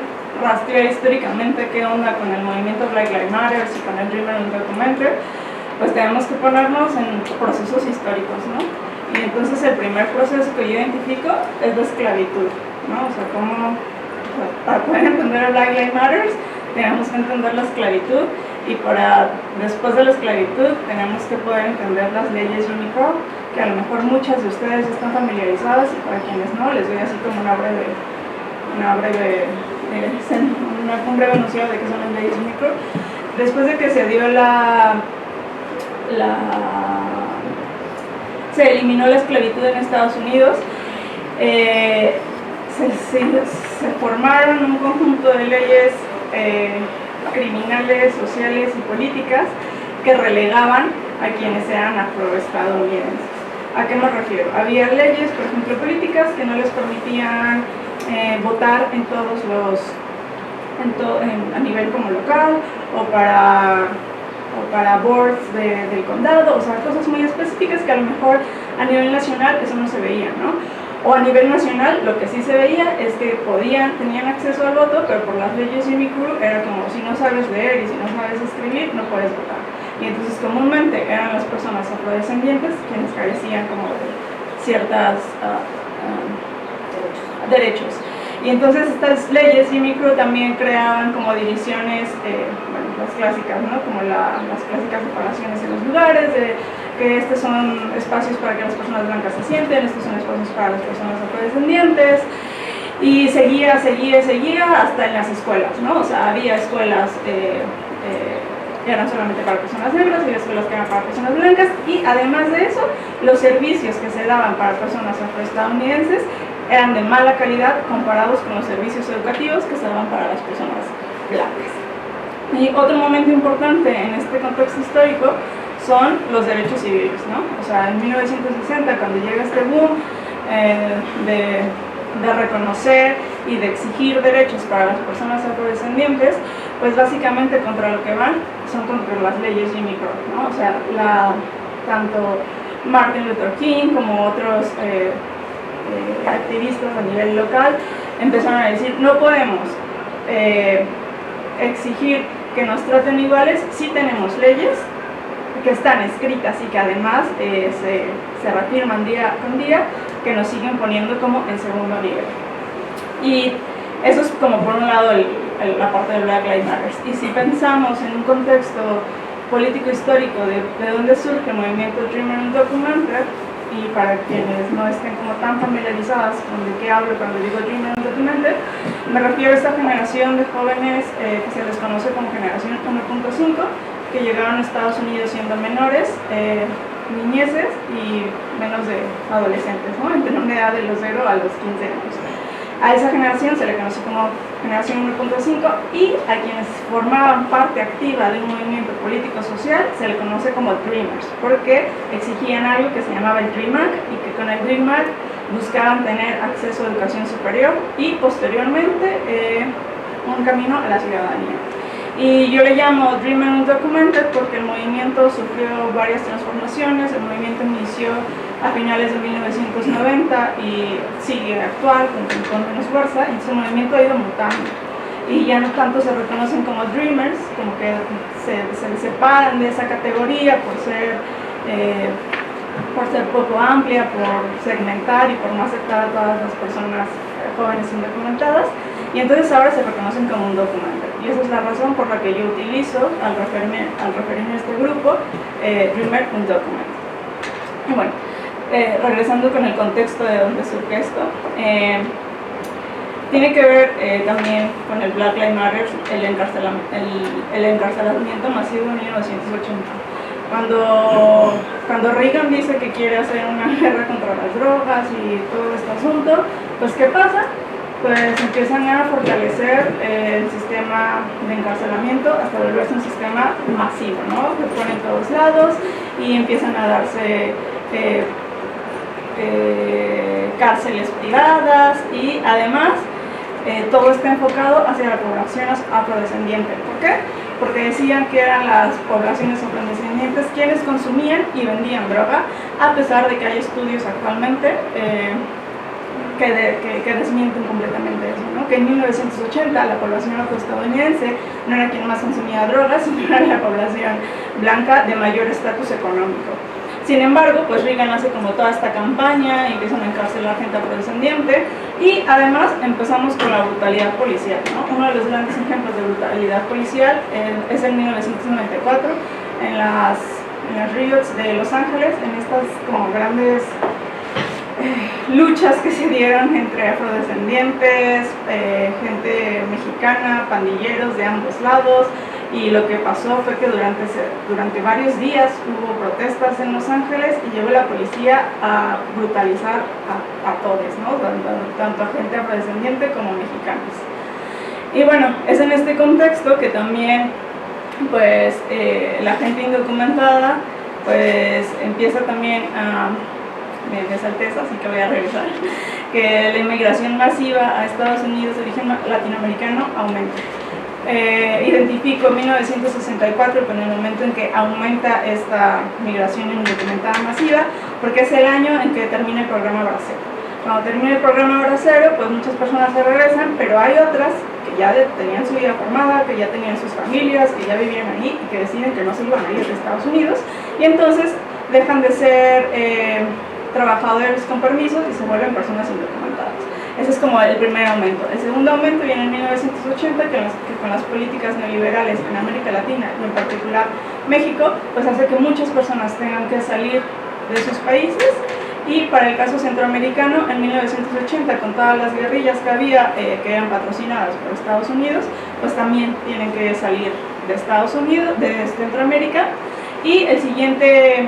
rastrear históricamente qué onda con el movimiento Black Lives Matter y con el Remain Undocumented, pues tenemos que ponernos en procesos históricos, ¿no? Y entonces el primer proceso que yo identifico es la esclavitud, ¿no? O sea, para poder entender el Black Lives Matter tenemos que entender la esclavitud, y después de la esclavitud tenemos que poder entender las leyes Jimmy Crow, que a lo mejor muchas de ustedes están familiarizadas, y para quienes no, les doy así como un breve enunciado de qué son las leyes Jimmy Crow. Después de que se dio se eliminó la esclavitud en Estados Unidos, se formaron un conjunto de leyes criminales, sociales y políticas que relegaban a quienes eran afroestadounidenses. ¿A qué me refiero? Había leyes, por ejemplo, políticas que no les permitían votar en todos a nivel como local o para boards del condado, o sea, cosas muy específicas que a lo mejor a nivel nacional eso no se veía, ¿no? O a nivel nacional lo que sí se veía es que tenían acceso al voto, pero por las leyes Jimmy Crow era como si no sabes leer y si no sabes escribir no puedes votar. Y entonces comúnmente eran las personas afrodescendientes quienes carecían como de ciertos derechos. Y entonces estas leyes Jimmy Crow también creaban como divisiones, las clásicas, ¿no? Como las clásicas separaciones en los lugares, que estos son espacios para que las personas blancas se sienten, estos son espacios para las personas afrodescendientes, y seguía hasta en las escuelas, ¿no? O sea, había escuelas que eran solamente para personas negras, había escuelas que eran para personas blancas, y además de eso, los servicios que se daban para personas afroestadounidenses eran de mala calidad comparados con los servicios educativos que se daban para las personas blancas. Y otro momento importante en este contexto histórico son los derechos civiles, ¿no? O sea, en 1960, cuando llega este boom de reconocer y de exigir derechos para las personas afrodescendientes, pues básicamente contra lo que van son contra las leyes Jimmy Crow, ¿no? O sea, tanto Martin Luther King como otros activistas a nivel local empezaron a decir, no podemos exigir que nos traten iguales si tenemos leyes que están escritas y que además se reafirman día con día, que nos siguen poniendo como en segundo nivel. Y eso es como por un lado la parte del Black Lives Matter. Y si pensamos en un contexto político histórico de dónde surge el movimiento Dreamer Undocumented, y para quienes no estén como tan familiarizadas con de qué hablo cuando digo Dreamer Undocumented, me refiero a esta generación de jóvenes que se les conoce como generación 1.5, que llegaron a Estados Unidos siendo menores, niñeces y menos de adolescentes, ¿no? Entre una edad de los 0 a los 15 años. A esa generación se le conoce como generación 1.5, y a quienes formaban parte activa de un movimiento político-social se le conoce como Dreamers, porque exigían algo que se llamaba el Dream Act, y que con el Dream Act buscaban tener acceso a educación superior y posteriormente un camino a la ciudadanía. Y yo le llamo Dreamer Undocumented porque el movimiento sufrió varias transformaciones. El movimiento inició a finales de 1990 y sigue actual con menos fuerza, y su movimiento ha ido mutando. Y ya no tanto se reconocen como Dreamers, como que se separan de esa categoría por ser poco amplia, por segmentar y por no aceptar a todas las personas jóvenes indocumentadas, y entonces ahora se reconocen como un documento. Y esa es la razón por la que yo utilizo, al referirme a este grupo, Dreamer Undocumented. Y bueno, regresando con el contexto de dónde surge esto, tiene que ver también con el Black Lives Matter, el encarcelamiento masivo en 1980. Cuando Reagan dice que quiere hacer una guerra contra las drogas y todo este asunto, pues ¿qué pasa? Pues empiezan a fortalecer el sistema de encarcelamiento hasta volverse un sistema masivo, ¿no? Que pone en todos lados y empiezan a darse cárceles privadas, y además todo está enfocado hacia la población afrodescendiente. ¿Por qué? Porque decían que eran las poblaciones afrodescendientes quienes consumían y vendían droga, a pesar de que hay estudios actualmente que desmienten completamente eso, ¿no? Que en 1980 la población afroestadounidense no era quien más consumía drogas, sino era la población blanca de mayor estatus económico. Sin embargo, pues Reagan hace como toda esta campaña, empiezan a encarcelar gente afrodescendiente y además empezamos con la brutalidad policial, ¿no? Uno de los grandes ejemplos de brutalidad policial es en 1994 en las riots de Los Ángeles, en estas como grandes luchas que se dieron entre afrodescendientes, gente mexicana, pandilleros de ambos lados. Y lo que pasó fue que durante varios días hubo protestas en Los Ángeles y llegó la policía a brutalizar a todos, ¿no? Tanto a gente afrodescendiente como mexicanos. Y bueno, es en este contexto que también pues la gente indocumentada pues empieza también a... me salté eso, así que voy a regresar, que la inmigración masiva a Estados Unidos de origen latinoamericano aumenta. Identifico 1964 con el momento en que aumenta esta migración indocumentada masiva, porque es el año en que termina el programa Bracero. Cuando termina el programa Bracero, pues muchas personas se regresan, pero hay otras que ya tenían su vida formada, que ya tenían sus familias, que ya vivían ahí y que deciden que no se iban a ir de Estados Unidos, y entonces dejan de ser trabajadores con permisos y se vuelven personas indocumentadas. Ese es como el primer aumento. El segundo aumento viene en 1980, que con las políticas neoliberales en América Latina y en particular México, pues hace que muchas personas tengan que salir de sus países. Y para el caso centroamericano, en 1980, con todas las guerrillas que había, que eran patrocinadas por Estados Unidos, pues también tienen que salir de Estados Unidos, de Centroamérica. Y el siguiente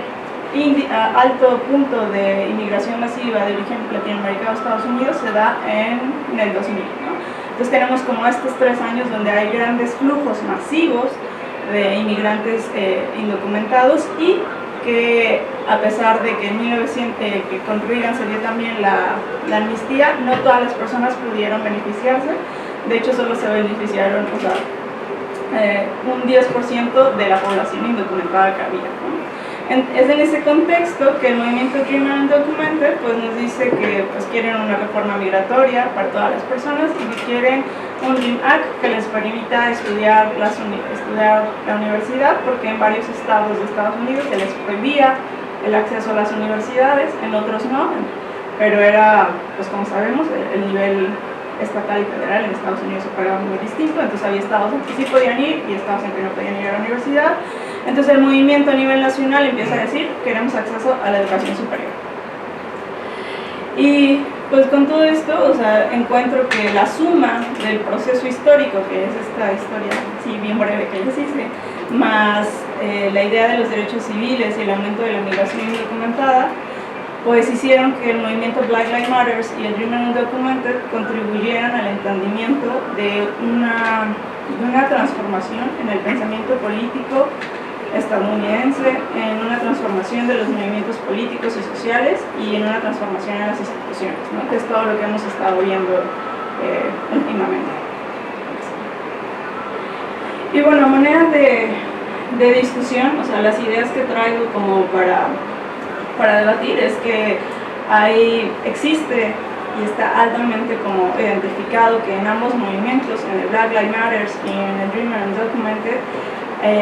alto punto de inmigración masiva de origen latinoamericano a Estados Unidos se da en el 2000, ¿no? Entonces tenemos como estos 3 años donde hay grandes flujos masivos de inmigrantes indocumentados y que a pesar de que en 1900 que con Reagan se dio también la amnistía, no todas las personas pudieron beneficiarse. De hecho solo se beneficiaron, o sea, un 10% de la población indocumentada que había, ¿no? Es en ese contexto que el movimiento Dream Undocumented pues nos dice que pues quieren una reforma migratoria para todas las personas y que quieren un Dream Act que les permita estudiar la universidad, porque en varios estados de Estados Unidos se les prohibía el acceso a las universidades, en otros no, pero era, pues como sabemos, el nivel estatal y federal en Estados Unidos operaba muy distinto, entonces había estados en que sí podían ir y estados en que no podían ir a la universidad. Entonces el movimiento a nivel nacional empieza a decir queremos acceso a la educación superior. Y pues con todo esto, o sea, encuentro que la suma del proceso histórico, que es esta historia sí bien breve que les hice, más la idea de los derechos civiles y el aumento de la migración indocumentada, pues hicieron que el movimiento Black Lives Matter y el Dream Undocumented contribuyeran al entendimiento de una transformación en el pensamiento político estadounidense, en una transformación de los movimientos políticos y sociales y en una transformación en las instituciones, ¿no? Que es todo lo que hemos estado viendo últimamente. Y bueno, a manera de discusión, o sea, las ideas que traigo como para debatir es que existe y está altamente como identificado que en ambos movimientos, en el Black Lives Matter y en el Dream Undocumented,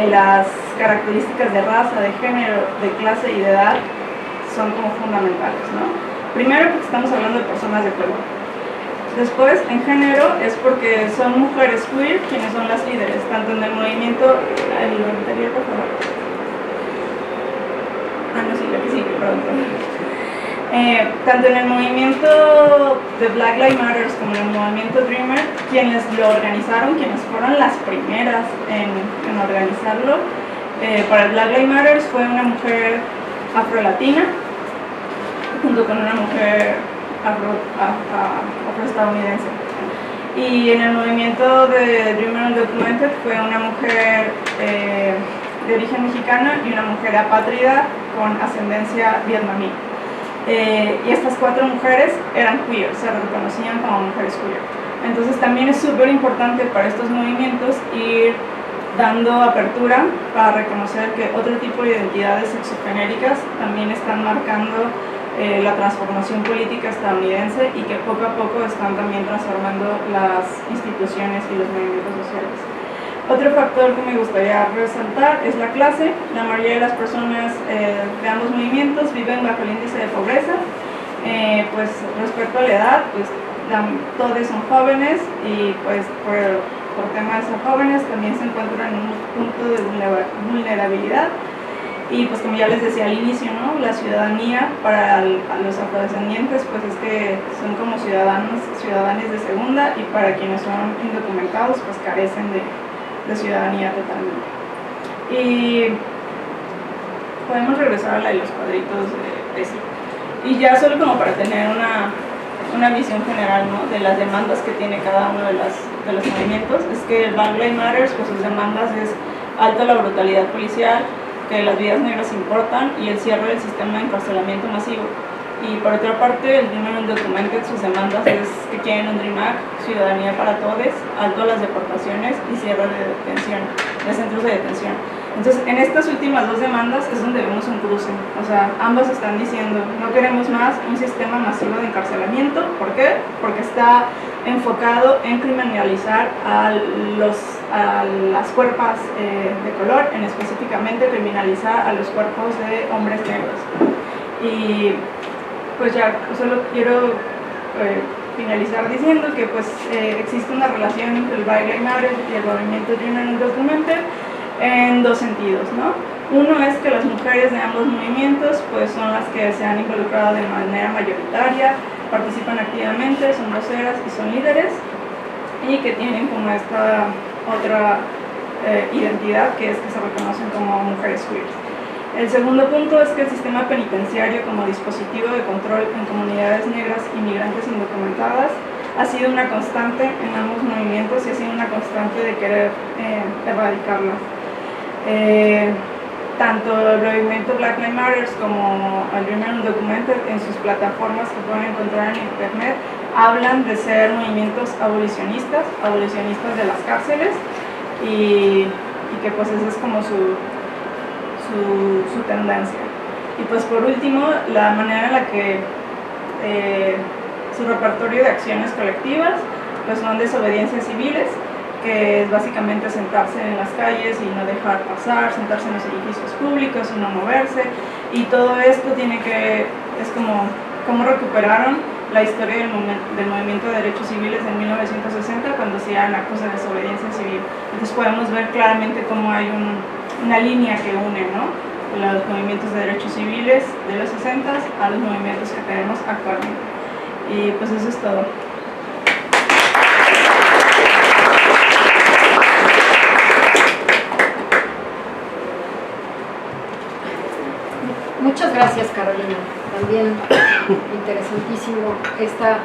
las características de raza, de género, de clase y de edad son como fundamentales, ¿no? Primero porque estamos hablando de personas de color. Después, en género, es porque son mujeres queer quienes son las líderes, tanto en el movimiento, el anterior, por favor. No, sí, la que sigue, perdón. Tanto en el movimiento de Black Lives Matter como en el movimiento Dreamer, quienes lo organizaron, quienes fueron las primeras en organizarlo, para el Black Lives Matter fue una mujer afrolatina, junto con una mujer afroestadounidense. Y en el movimiento de Dreamer Undocumented fue una mujer de origen mexicana y una mujer apátrida con ascendencia vietnamí. Y estas 4 mujeres eran queer, se reconocían como mujeres queer. Entonces también es súper importante para estos movimientos ir dando apertura para reconocer que otro tipo de identidades sexogenéricas también están marcando la transformación política estadounidense y que poco a poco están también transformando las instituciones y los movimientos sociales. Otro factor que me gustaría resaltar es la clase. La mayoría de las personas de ambos movimientos viven bajo el índice de pobreza. Pues respecto a la edad, pues todos son jóvenes y pues por temas de ser jóvenes también se encuentran en un punto de vulnerabilidad. Y pues como ya les decía al inicio, ¿no? La ciudadanía para los afrodescendientes pues es que son como ciudadanos de segunda, y para quienes son indocumentados pues carecen de ciudadanía totalmente. Y podemos regresar a la de los cuadritos de ese. Y ya solo como para tener una visión general, ¿no? De las demandas que tiene cada uno de los movimientos, es que el Black Lives Matter, pues sus demandas es alto la brutalidad policial, que las vidas negras importan, y el cierre del sistema de encarcelamiento masivo. Y por otra parte, el Women Undocumented, sus demandas es que quieren un DREAM Act, ciudadanía para todos, alto a las deportaciones y cierre de centros de detención. Entonces, en estas últimas dos demandas es donde vemos un cruce. O sea, ambas están diciendo, no queremos más un sistema masivo de encarcelamiento. ¿Por qué? Porque está enfocado en criminalizar a las cuerpos de color, en específicamente criminalizar a los cuerpos de hombres negros. Y pues ya solo quiero finalizar diciendo que pues existe una relación entre el Black Lives Matter y el movimiento Women Undocumented en dos sentidos, ¿no? Uno es que las mujeres de ambos movimientos pues son las que se han involucrado de manera mayoritaria, participan activamente, son voceras y son líderes, y que tienen como esta otra identidad, que es que se reconocen como mujeres queer. El segundo punto es que el sistema penitenciario como dispositivo de control en comunidades negras y migrantes indocumentadas ha sido una constante en ambos movimientos y ha sido una constante de querer erradicarlas. Tanto el movimiento Black Lives Matter como el Women Undocumented en sus plataformas que pueden encontrar en internet hablan de ser movimientos abolicionistas de las cárceles, y que pues esa es como su tendencia. Y pues por último, la manera en la que su repertorio de acciones colectivas pues son desobediencias civiles, que es básicamente sentarse en las calles y no dejar pasar, sentarse en los edificios públicos y no moverse, y todo esto es como recuperaron la historia del movimiento de derechos civiles en 1960, cuando se hacían actos de desobediencia civil. Entonces podemos ver claramente cómo hay una línea que une, ¿no?, los movimientos de derechos civiles de los 60 a los movimientos que tenemos actualmente. Y pues eso es todo. Muchas gracias, Carolina. También interesantísimo esta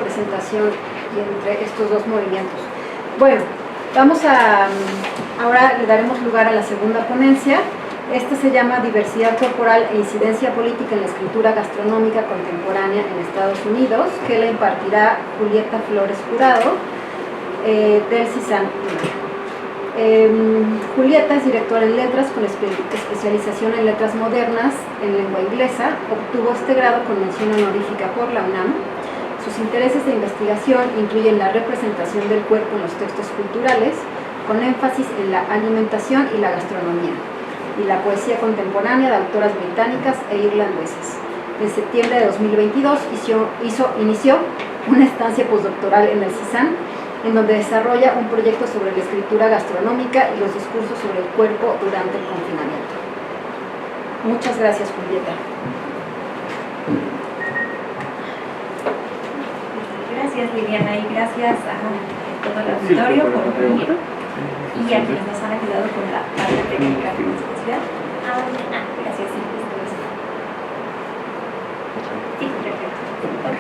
presentación entre estos dos movimientos. Bueno, ahora le daremos lugar a la segunda ponencia. Esta se llama Diversidad corporal e incidencia política en la escritura gastronómica contemporánea en Estados Unidos, que la impartirá Julieta Flores Jurado, del CISAN. Julieta es directora en letras con especialización en letras modernas en lengua inglesa. Obtuvo este grado con mención honorífica por la UNAM. Sus intereses de investigación incluyen la representación del cuerpo en los textos culturales, con énfasis en la alimentación y la gastronomía, y la poesía contemporánea de autoras británicas e irlandesas. En septiembre de 2022 inició una estancia postdoctoral en el CISAN, en donde desarrolla un proyecto sobre la escritura gastronómica y los discursos sobre el cuerpo durante el confinamiento. Muchas gracias, Julieta. Gracias, Liliana, y gracias a todo el auditorio por venir, y a quienes nos han ayudado con la parte técnica de nuestra ciudad. Gracias, sí. Sí, perfecto. Ok,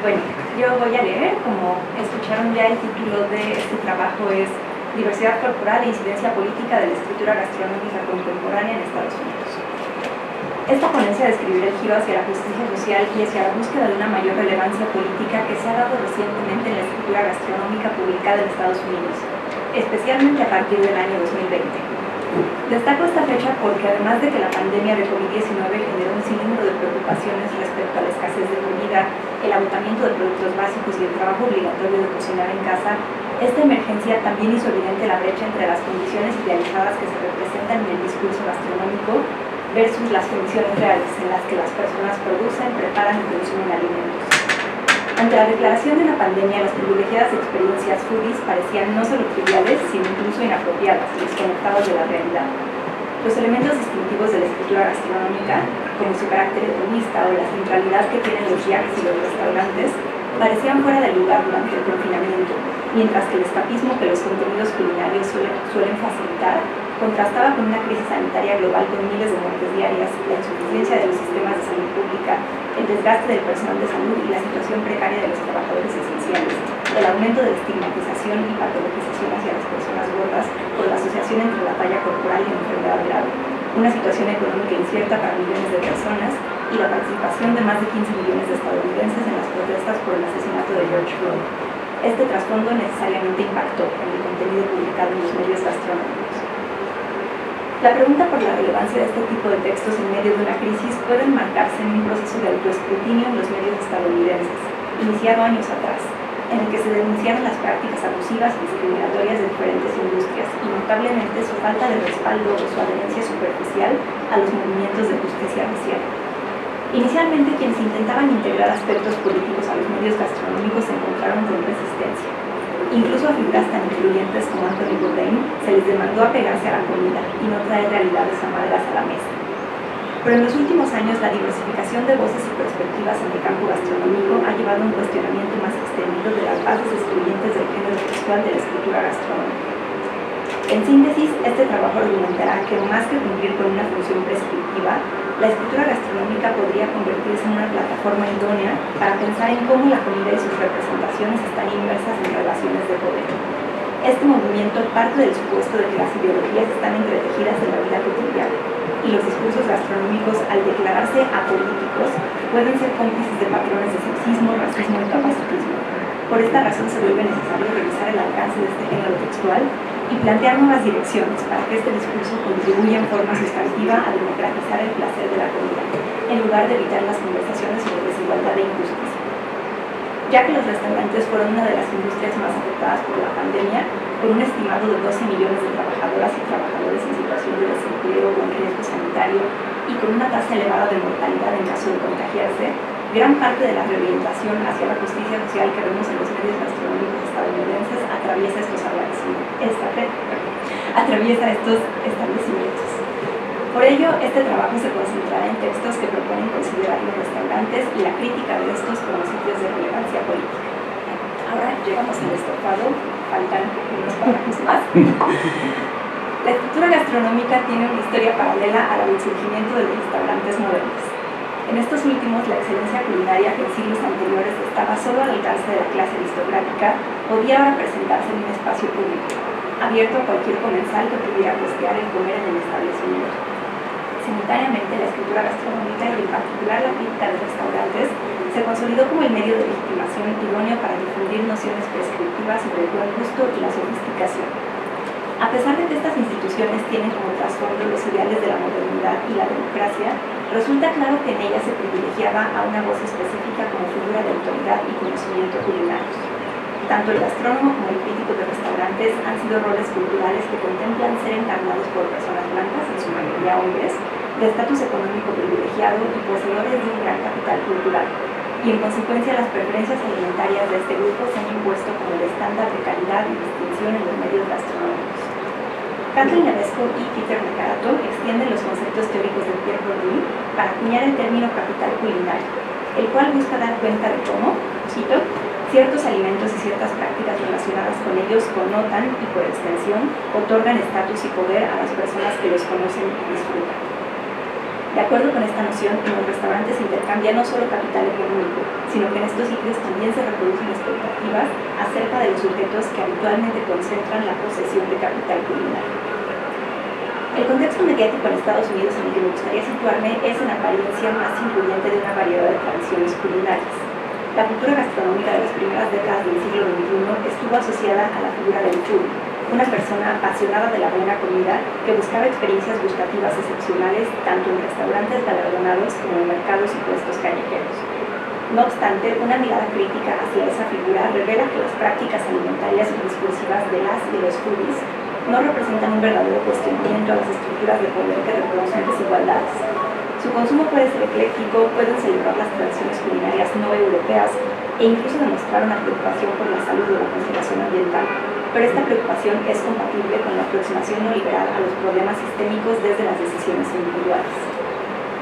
bueno, yo voy a leer, como escucharon ya, el título de este trabajo es Diversidad corporal e incidencia política de la escritura gastronómica contemporánea en Estados Unidos. Esta ponencia describirá el giro hacia la justicia social y hacia la búsqueda de una mayor relevancia política que se ha dado recientemente en la escritura gastronómica publicada en Estados Unidos, especialmente a partir del año 2020. Destaco esta fecha porque, además de que la pandemia de COVID-19 generó un sinnúmero de preocupaciones respecto a la escasez de comida, el agotamiento de productos básicos y el trabajo obligatorio de cocinar en casa, Esta emergencia también hizo evidente la brecha entre las condiciones idealizadas que se representan en el discurso gastronómico versus las condiciones reales en las que las personas producen, preparan y consumen alimentos. Ante la declaración de la pandemia, las privilegiadas experiencias foodies parecían no solo triviales, sino incluso inapropiadas y desconectadas de la realidad. Los elementos distintivos de la escritura gastronómica, como su carácter hedonista o la centralidad que tienen los viajes y los restaurantes, parecían fuera de lugar durante el confinamiento, mientras que el escapismo que los contenidos culinarios suelen facilitar contrastaba con una crisis sanitaria global con miles de muertes diarias, la insuficiencia de los sistemas de salud pública, el desgaste del personal de salud y la situación precaria de los trabajadores esenciales, el aumento de la estigmatización y patologización hacia las personas gordas por la asociación entre la talla corporal y la enfermedad grave, una situación económica incierta para millones de personas y la participación de más de 15 millones de estadounidenses en las protestas por el asesinato de George Floyd. Este trasfondo necesariamente impactó en el contenido publicado en los medios gastronómicos. La pregunta por la relevancia de este tipo de textos en medio de una crisis puede enmarcarse en un proceso de autoescrutinio en los medios estadounidenses, iniciado años atrás, en el que se denunciaron las prácticas abusivas y discriminatorias de diferentes industrias y notablemente su falta de respaldo o su adherencia superficial a los movimientos de justicia racial. Inicialmente, quienes intentaban integrar aspectos políticos a los medios gastronómicos se encontraron con resistencia. Incluso a figuras tan influyentes como Anthony Bourdain se les demandó apegarse a la comida y no traer realidades amargas a la mesa. Pero en los últimos años la diversificación de voces y perspectivas en el campo gastronómico ha llevado a un cuestionamiento más extendido de las bases excluyentes del género textual de la escritura gastronómica. En síntesis, este trabajo argumentará que más que cumplir con una función prescriptiva, la escritura gastronómica podría convertirse en una plataforma idónea para pensar en cómo la comida y sus representaciones están inmersas en relaciones de poder. Este movimiento parte del supuesto de que las ideologías están entretejidas en la vida cotidiana y los discursos gastronómicos, al declararse apolíticos, pueden ser cómplices de patrones de sexismo, racismo y capacitismo. Por esta razón se vuelve necesario revisar el alcance de este género textual y plantear nuevas direcciones para que este discurso contribuya en forma sustantiva a democratizar el placer de la comida, en lugar de evitar las conversaciones sobre desigualdad e injusticia. Ya que los restaurantes fueron una de las industrias más afectadas por la pandemia, con un estimado de 12 millones de trabajadoras y trabajadores en situación de desempleo o en riesgo sanitario y con una tasa elevada de mortalidad en caso de contagiarse, gran parte de la reorientación hacia la justicia social que vemos en los medios gastronómicos estadounidenses atraviesa estos establecimientos. Por ello, este trabajo se concentrará en textos que proponen considerar los restaurantes y la crítica de estos como sitios de relevancia política. Ahora llegamos al estofado, faltan unos párrafos más. La escritura gastronómica tiene una historia paralela a la del surgimiento de los restaurantes modernos. En estos últimos, la excelencia culinaria que en siglos anteriores estaba solo al alcance de la clase aristocrática podía ahora presentarse en un espacio público, abierto a cualquier comensal que pudiera costear el comer en el establecimiento. Simultáneamente, la escritura gastronómica y en particular la crítica de restaurantes se consolidó como el medio de legitimación idóneo para difundir nociones prescriptivas sobre el buen gusto y la sofisticación. A pesar de que estas instituciones tienen como trasfondo los ideales de la modernidad y la democracia, resulta claro que en ellas se privilegiaba a una voz específica como figura de autoridad y conocimiento culinarios. Tanto el gastrónomo como el crítico de restaurantes han sido roles culturales que contemplan ser encarnados por personas blancas, en su mayoría hombres, de estatus económico privilegiado y poseedores de un gran capital cultural. Y en consecuencia las preferencias alimentarias de este grupo se han impuesto como el estándar de calidad y distinción en los medios gastronómicos. Catherine Levesco y Peter McArato extienden los conceptos teóricos de Pierre Bourdieu para acuñar el término capital culinario, el cual busca dar cuenta de cómo, cito, ciertos alimentos y ciertas prácticas relacionadas con ellos connotan y por extensión otorgan estatus y poder a las personas que los conocen y disfrutan. De acuerdo con esta noción, en los restaurantes se intercambia no solo capital económico, sino que en estos sitios también se reproducen expectativas acerca de los sujetos que habitualmente concentran la posesión de capital culinario. El contexto mediático en Estados Unidos en el que me gustaría situarme es en apariencia más incluyente de una variedad de tradiciones culinarias. La cultura gastronómica de las primeras décadas del siglo XXI estuvo asociada a la figura del foodie, una persona apasionada de la buena comida que buscaba experiencias gustativas excepcionales tanto en restaurantes galardonados como en mercados y puestos callejeros. No obstante, una mirada crítica hacia esa figura revela que las prácticas alimentarias discursivas de las y los foodies no representan un verdadero cuestionamiento a las estructuras de poder que reconocen desigualdades. Su consumo puede ser ecléctico, pueden celebrar las tradiciones culinarias no europeas e incluso demostrar una preocupación por la salud o la conservación ambiental, pero esta preocupación es compatible con la aproximación no liberal a los problemas sistémicos desde las decisiones individuales.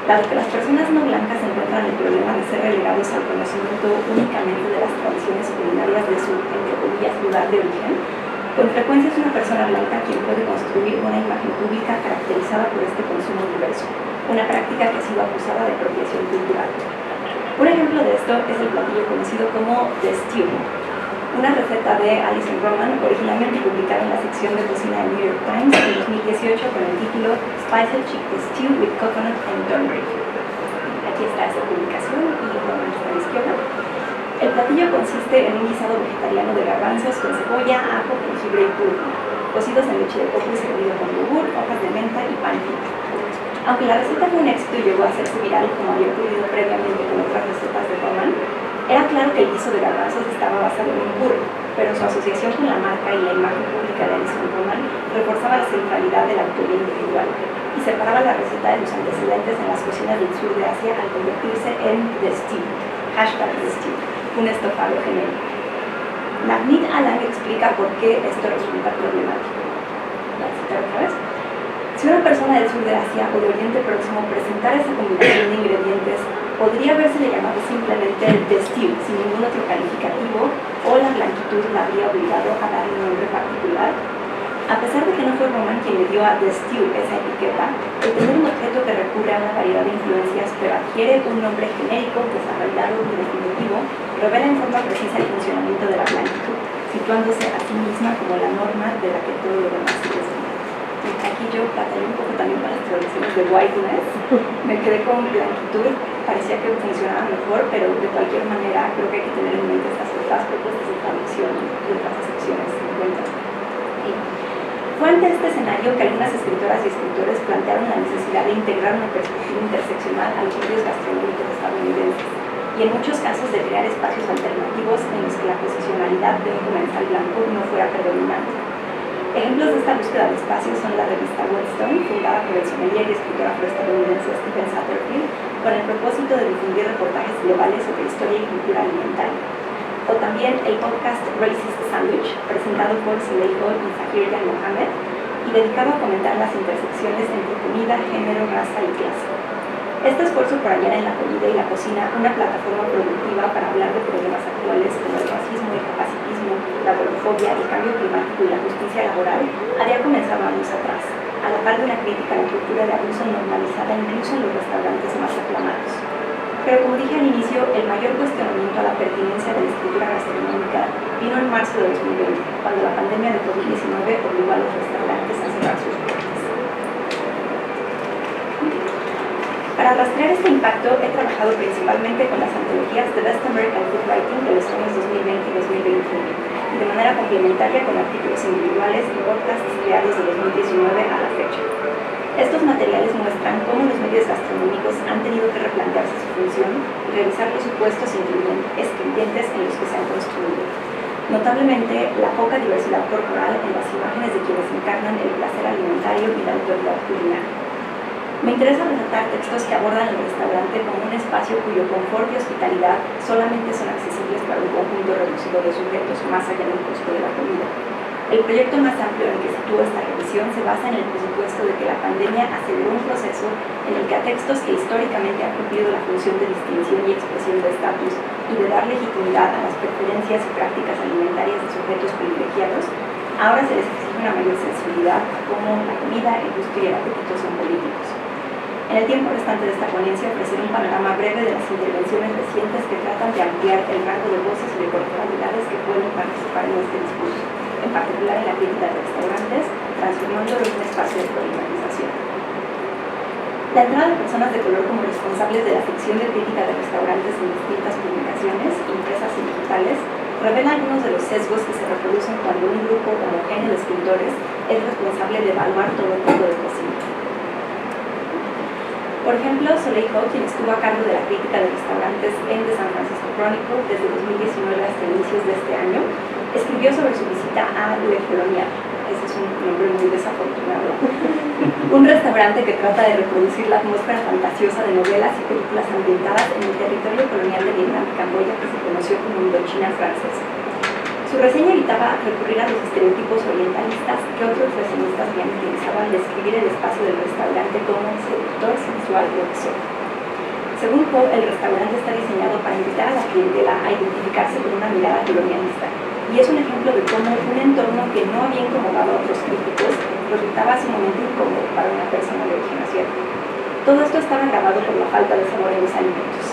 Dado que las personas no blancas encuentran el problema de ser relegados al conocimiento únicamente de las tradiciones culinarias de su, entre comillas, lugar de origen, con frecuencia es una persona blanca quien puede construir una imagen pública caracterizada por este consumo diverso, una práctica que ha sido acusada de apropiación cultural. Un ejemplo de esto es el platillo conocido como The Stew, una receta de Alison Roman, originalmente publicada en la sección de cocina del New York Times en 2018 con el título Spicy Chickpea Stew with Coconut and Turmeric. Aquí está esa publicación y Roman está a la izquierda. El platillo consiste en un guisado vegetariano de garbanzos con cebolla, ajo, jengibre y cúrcuma, cocidos en leche de coco y servido con yogur, hojas de menta y pan frito. Aunque la receta fue un éxito y llegó a hacerse viral como había ocurrido previamente con otras recetas de Roman, era claro que el guiso de garbanzos estaba basado en un burro, pero su asociación con la marca y la imagen pública de Alison Roman reforzaba la centralidad de la autoría individual y separaba la receta de los antecedentes en las cocinas del sur de Asia al convertirse en The Stew, #The Stew, un estofado genérico. Navneet Alam explica por qué esto resulta problemático. ¿La cita otra vez? Si una persona del sur de Asia o de Oriente Próximo presentara esa combinación de ingredientes, podría habérsele llamado simplemente The Stew, sin ningún otro calificativo, o la blanquitud la habría obligado a darle un nombre particular. A pesar de que no fue Roman quien le dio a The Stew esa etiqueta, el tener un objeto que recurre a una variedad de influencias pero adquiere un nombre genérico, desarrollado y definitivo, revela en forma precisa el funcionamiento de la blanquitud, situándose a sí misma como la norma de la que todo lo demás se desvía. Aquí yo batallé un poco también con las traducciones de whiteness, me quedé con blanquitud, parecía que funcionaba mejor, pero de cualquier manera creo que hay que tener en mente estas otras propuestas de traducción y otras excepciones en cuenta. Fue ante este escenario que algunas escritoras y escritores plantearon la necesidad de integrar una perspectiva interseccional a los medios gastronómicos estadounidenses y en muchos casos de crear espacios alternativos en los que la posicionalidad de un comensal blanco no fuera predominante. Ejemplos de esta búsqueda de espacios son la revista Wellstone, fundada por el sommelier y escritor afroestadounidense Stephen Satterfield, con el propósito de difundir reportajes globales sobre historia y cultura alimentaria. O también el podcast Racist Sandwich, presentado por Soleil Hall y Zahir Jan Mohammed, y dedicado a comentar las intersecciones entre comida, género, raza y clase. Este esfuerzo por hallar en la comida y la cocina una plataforma productiva para hablar de problemas actuales como el racismo, el capacitismo, la gordofobia, el cambio climático y la justicia laboral había comenzado años atrás, a la par de una crítica a la cultura de abuso normalizada incluso en los restaurantes más aclamados. Pero como dije al inicio, el mayor cuestionamiento a la pertinencia de la escritura gastronómica vino en marzo de 2020, cuando la pandemia de COVID-19 obligó a los restaurantes a cerrar sus puertas. Para rastrear este impacto, he trabajado principalmente con las antologías de Best American Food Writing de los años 2020 y 2021, y de manera complementaria con artículos individuales y podcasts creados de 2019 a la fecha. Estos materiales muestran cómo los medios gastronómicos han tenido que replantearse su función y revisar los supuestos excluyentes en los que se han construido. Notablemente, la poca diversidad corporal en las imágenes de quienes encarnan el placer alimentario y la autoridad culinaria. Me interesa resaltar textos que abordan el restaurante como un espacio cuyo confort y hospitalidad solamente son accesibles para un conjunto reducido de sujetos más allá del costo de la comida. El proyecto más amplio en el que sitúo esta revisión se basa en el presupuesto de que la pandemia aceleró un proceso en el que a textos que históricamente han cumplido la función de distinción y expresión de estatus y de dar legitimidad a las preferencias y prácticas alimentarias de sujetos privilegiados, ahora se les exige una mayor sensibilidad a cómo la comida, el gusto y el apetito son políticos. En el tiempo restante de esta ponencia ofreceré un panorama breve de las intervenciones recientes que tratan de ampliar el rango de voces y de corporalidades que pueden participar en este discurso, en particular en la crítica de restaurantes, transformándolo en un espacio de problematización. La entrada de personas de color como responsables de la sección de crítica de restaurantes en distintas publicaciones, impresas y digitales, revela algunos de los sesgos que se reproducen cuando un grupo homogéneo de escritores es responsable de evaluar todo tipo de cocina. Por ejemplo, Soleil Hall, quien estuvo a cargo de la crítica de restaurantes en The San Francisco Chronicle desde 2019 hasta inicios de este año, escribió sobre su visita a Le Colonial. Ese es un nombre muy desafortunado. Un restaurante que trata de reproducir la atmósfera fantasiosa de novelas y películas ambientadas en el territorio colonial de Vietnam y Camboya, que se conoció como Indochina francesa. Su reseña evitaba recurrir a los estereotipos orientalistas que otros reseñistas habían utilizado al describir el espacio del restaurante como seductor, sensual y exótico. Según Poe, el restaurante está diseñado para invitar a la clientela a identificarse con una mirada colonialista, y es un ejemplo de cómo un entorno que no había incomodado a otros críticos resultaba sumamente incómodo para una persona de origen asiático. Todo esto estaba agravado por la falta de sabor en los alimentos.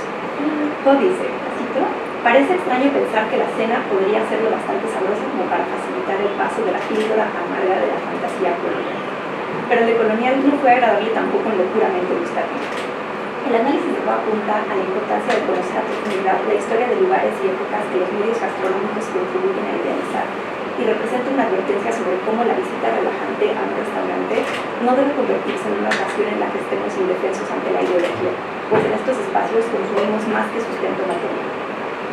Poe dice, cito, parece extraño pensar que la cena podría ser lo bastante sabrosa como para facilitar el paso de la píldora amarga de la fantasía colonial. Pero el colonial no fue agradable tampoco en lo puramente gustativo. El análisis de Poe apunta a la importancia de conocer a profundidad la historia de lugares y épocas que los medios gastronómicos contribuyen a idealizar, y representa una advertencia sobre cómo la visita relajante a un restaurante no debe convertirse en una ocasión en la que estemos indefensos ante la ideología, pues en estos espacios consumimos más que sustento material.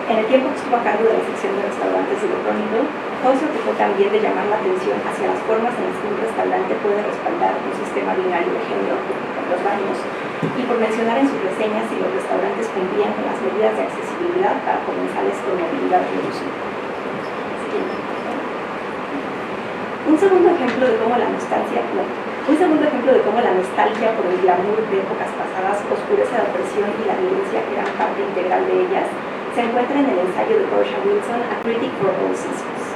En el tiempo que estuvo a cargo de la sección de restaurantes de The Chronicle, Poe se ocupó también de llamar la atención hacia las formas en las que un restaurante puede respaldar un sistema binario de género en los baños, y por mencionar en sus reseñas si los restaurantes cumplían con las medidas de accesibilidad para comensales con movilidad reducida. Un segundo ejemplo de cómo la nostalgia por el glamour de épocas pasadas oscurece la opresión y la violencia que eran parte integral de ellas se encuentra en el ensayo de Portia Wilson, A Critic for All Seasons.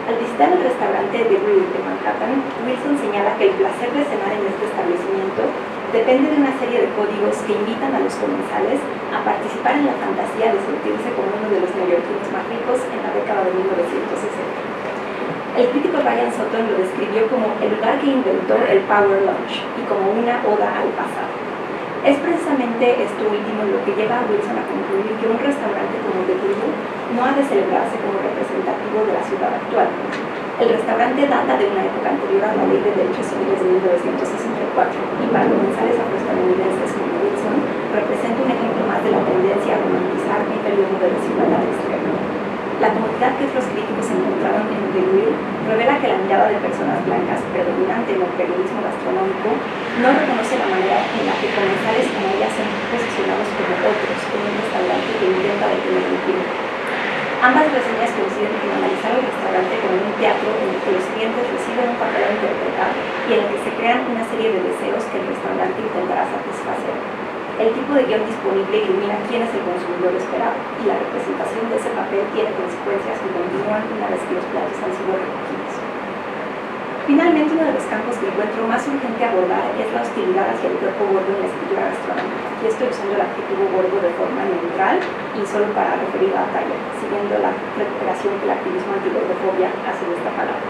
Al visitar el restaurante The Grill de Manhattan, Wilson señala que el placer de cenar en este establecimiento depende de una serie de códigos que invitan a los comensales a participar en la fantasía de sentirse como uno de los neoyorquinos más ricos en la década de 1960. El crítico Ryan Sutton lo describió como el lugar que inventó el Power Lunch y como una oda al pasado. Es precisamente esto último lo que lleva a Wilson a concluir que un restaurante como The Grill no ha de celebrarse como representativo de la ciudad actual. El restaurante data de una época anterior a la Ley de Derechos Civiles de 1964 y para comensales afroestadounidenses como Wilson representa un ejemplo más de la tendencia a romantizar un periodo de desigualdad extrema. La comodidad que otros críticos encontraron en The Grill revela que la mirada de personas blancas predominante en el periodismo gastronómico no reconoce la manera en la que comensales como ellas son posicionados como otros en un restaurante que intenta detener el tiempo. Ambas reseñas coinciden en analizar el restaurante como un teatro en el que los clientes reciben un papel a interpretar y en el que se crean una serie de deseos que el restaurante intentará satisfacer. El tipo de guión disponible ilumina quién es el consumidor esperado, y la representación de ese papel tiene consecuencias que continúan una vez que los platos han sido recogidos. Finalmente, uno de los campos que encuentro más urgente abordar es la hostilidad hacia el cuerpo gordo en la escritura gastronómica. Aquí estoy usando el adjetivo gordo de forma neutral y solo para referir a la talla, siguiendo la recuperación que el activismo antigordofobia hace de esta palabra.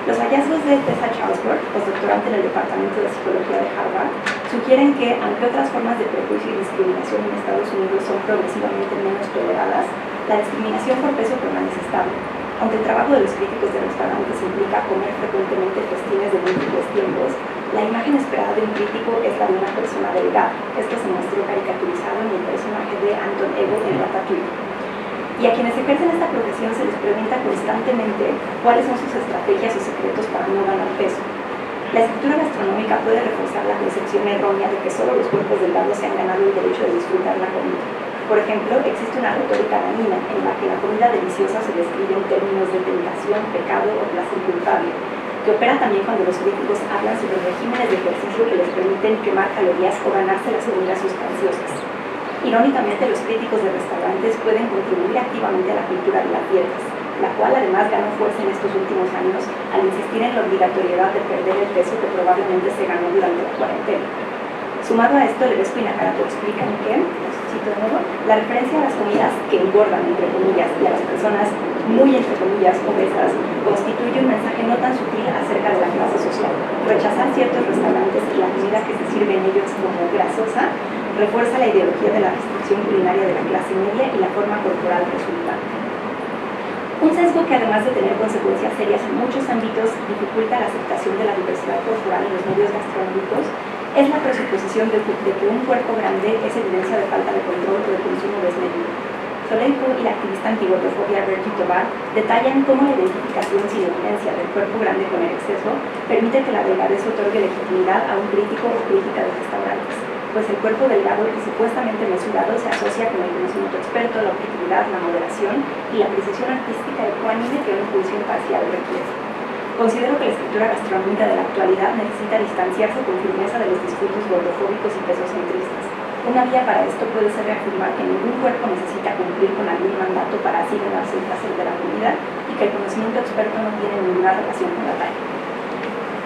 Los hallazgos de Tessa Charlesworth, postdoctorante en el Departamento de Psicología de Harvard, sugieren que, aunque otras formas de prejuicio y discriminación en Estados Unidos son progresivamente menos toleradas, la discriminación por peso permanece estable. Aunque el trabajo de los críticos de restaurantes implica comer frecuentemente festines de múltiples tiempos, la imagen esperada de un crítico es la de una persona delgada. Esto se mostró caricaturizado en el personaje de Anton Ego en Ratatouille. Y a quienes ejercen esta profesión se les pregunta constantemente cuáles son sus estrategias o secretos para no ganar peso. La escritura gastronómica puede reforzar la concepción errónea de que solo los cuerpos delgados se han ganado el derecho de disfrutar la comida. Por ejemplo, existe una retórica dañina en la que la comida deliciosa se describe en términos de tentación, pecado o placer culpable, que opera también cuando los críticos hablan sobre regímenes de ejercicio que les permiten quemar calorías o ganarse las comidas sustanciosas. Irónicamente, los críticos de restaurantes pueden contribuir activamente a la cultura de las dietas, la cual además ganó fuerza en estos últimos años al insistir en la obligatoriedad de perder el peso que probablemente se ganó durante la cuarentena. Sumado a esto, Levesque y Nakarato explican que, cito de nuevo, la referencia a las comidas que engordan, entre comillas, y a las personas muy, entre comillas, obesas, constituye un mensaje no tan sutil acerca de la clase social. Rechazar ciertos restaurantes y la comida que se sirve en ellos como grasosa refuerza la ideología de la restricción culinaria de la clase media y la forma corporal resultante. Un sesgo que, además de tener consecuencias serias en muchos ámbitos, dificulta la aceptación de la diversidad corporal en los medios gastronómicos es la presuposición de que un cuerpo grande es evidencia de falta de control o de consumo desmedido. Mostolenko y la activista antigordofobia Bertie Tovar detallan cómo la identificación sin evidencia del cuerpo grande con el exceso permite que la delgadez otorgue legitimidad a un crítico o crítica de restaurantes, pues el cuerpo delgado y supuestamente mesurado se asocia con el conocimiento experto, la objetividad, la moderación y la precisión artística ecuánime que un juicio imparcial requiere. Considero que la escritura gastronómica de la actualidad necesita distanciarse con firmeza de los discursos gordofóbicos y pesocentristas. Una vía para esto puede ser reafirmar que ningún cuerpo necesita cumplir con algún mandato para así ganarse el placer de la comida y que el conocimiento experto no tiene ninguna relación con la talla.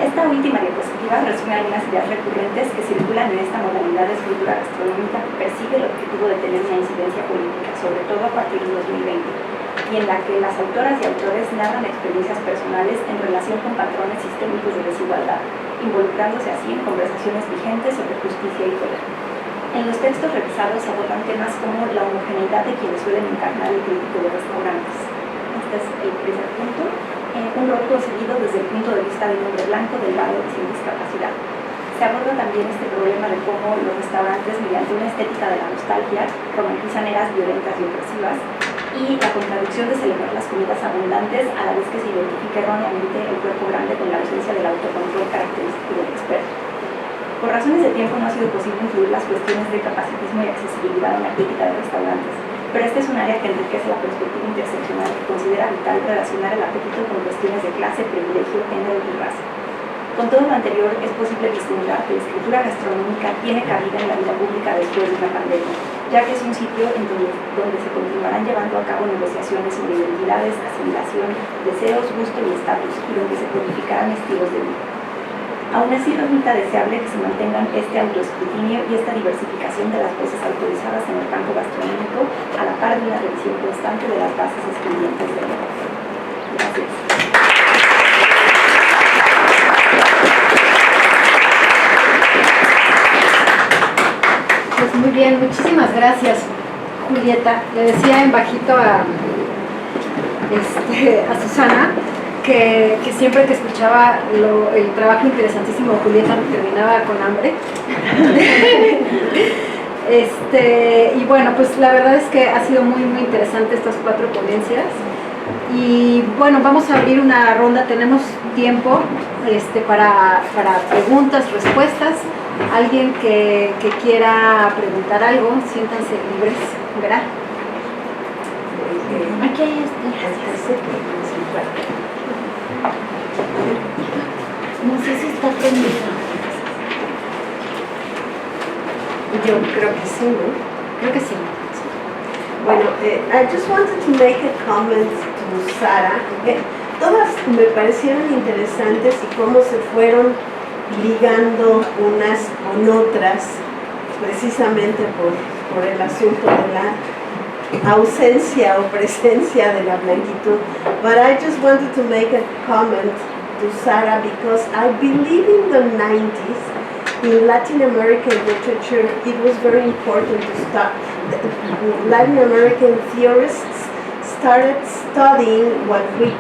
Esta última diapositiva resume algunas ideas recurrentes que circulan en esta modalidad de escritura gastronómica que persigue el objetivo de tener una incidencia política, sobre todo a partir de 2020, y en la que las autoras y autores narran experiencias personales en relación con patrones sistémicos de desigualdad, involucrándose así en conversaciones vigentes sobre justicia y poder. En los textos revisados se abordan temas como la homogeneidad de quienes suelen encarnar el crítico de restaurantes. Este es el primer punto. Un rol concebido desde el punto de vista de un hombre blanco, delgado y sin discapacidad. Se aborda también este problema de cómo los restaurantes, mediante una estética de la nostalgia, romantizan eras violentas y opresivas, y la contradicción de celebrar las comidas abundantes a la vez que se identifica erróneamente el cuerpo grande con la ausencia del autocontrol característico del experto. Por razones de tiempo no ha sido posible incluir las cuestiones de capacitismo y accesibilidad en la crítica de restaurantes, pero este es un área que enriquece la perspectiva interseccional que considera vital relacionar el apetito con cuestiones de clase, privilegio, género y raza. Con todo lo anterior, es posible vislumbrar que la escritura gastronómica tiene cabida en la vida pública después de una pandemia, ya que es un sitio en donde se continuarán llevando a cabo negociaciones sobre identidades, asimilación, deseos, gusto y estatus, y donde se codificarán estilos de vida. Aún así, resulta deseable que se mantengan este autoescrutinio y esta diversificación de las voces autorizadas en el campo gastronómico a la par de una revisión constante de las bases excluyentes del negocio. Gracias. Pues muy bien, muchísimas gracias, Julieta. Le decía en bajito a Susana que siempre que escuchaba el trabajo interesantísimo de Julieta me terminaba con hambre. Y bueno, pues la verdad es que ha sido muy interesante estas 4 ponencias. Y bueno, vamos a abrir una ronda, tenemos tiempo para preguntas, respuestas. Alguien que quiera preguntar algo, siéntanse libres. ¿Verdad? Aquí hay no sé si está prendido. Yo creo que sí, ¿no? Creo que sí. Bueno, I just wanted to make a comment to Sara. Todas me parecieron interesantes y cómo se fueron ligando unas con otras, precisamente por el asunto de la ausencia o presencia de la blanquitud. But I just wanted to make a comment to Sara because I believe in the 90s, in Latin American literature, it was very important to start. Latin American theorists started studying what we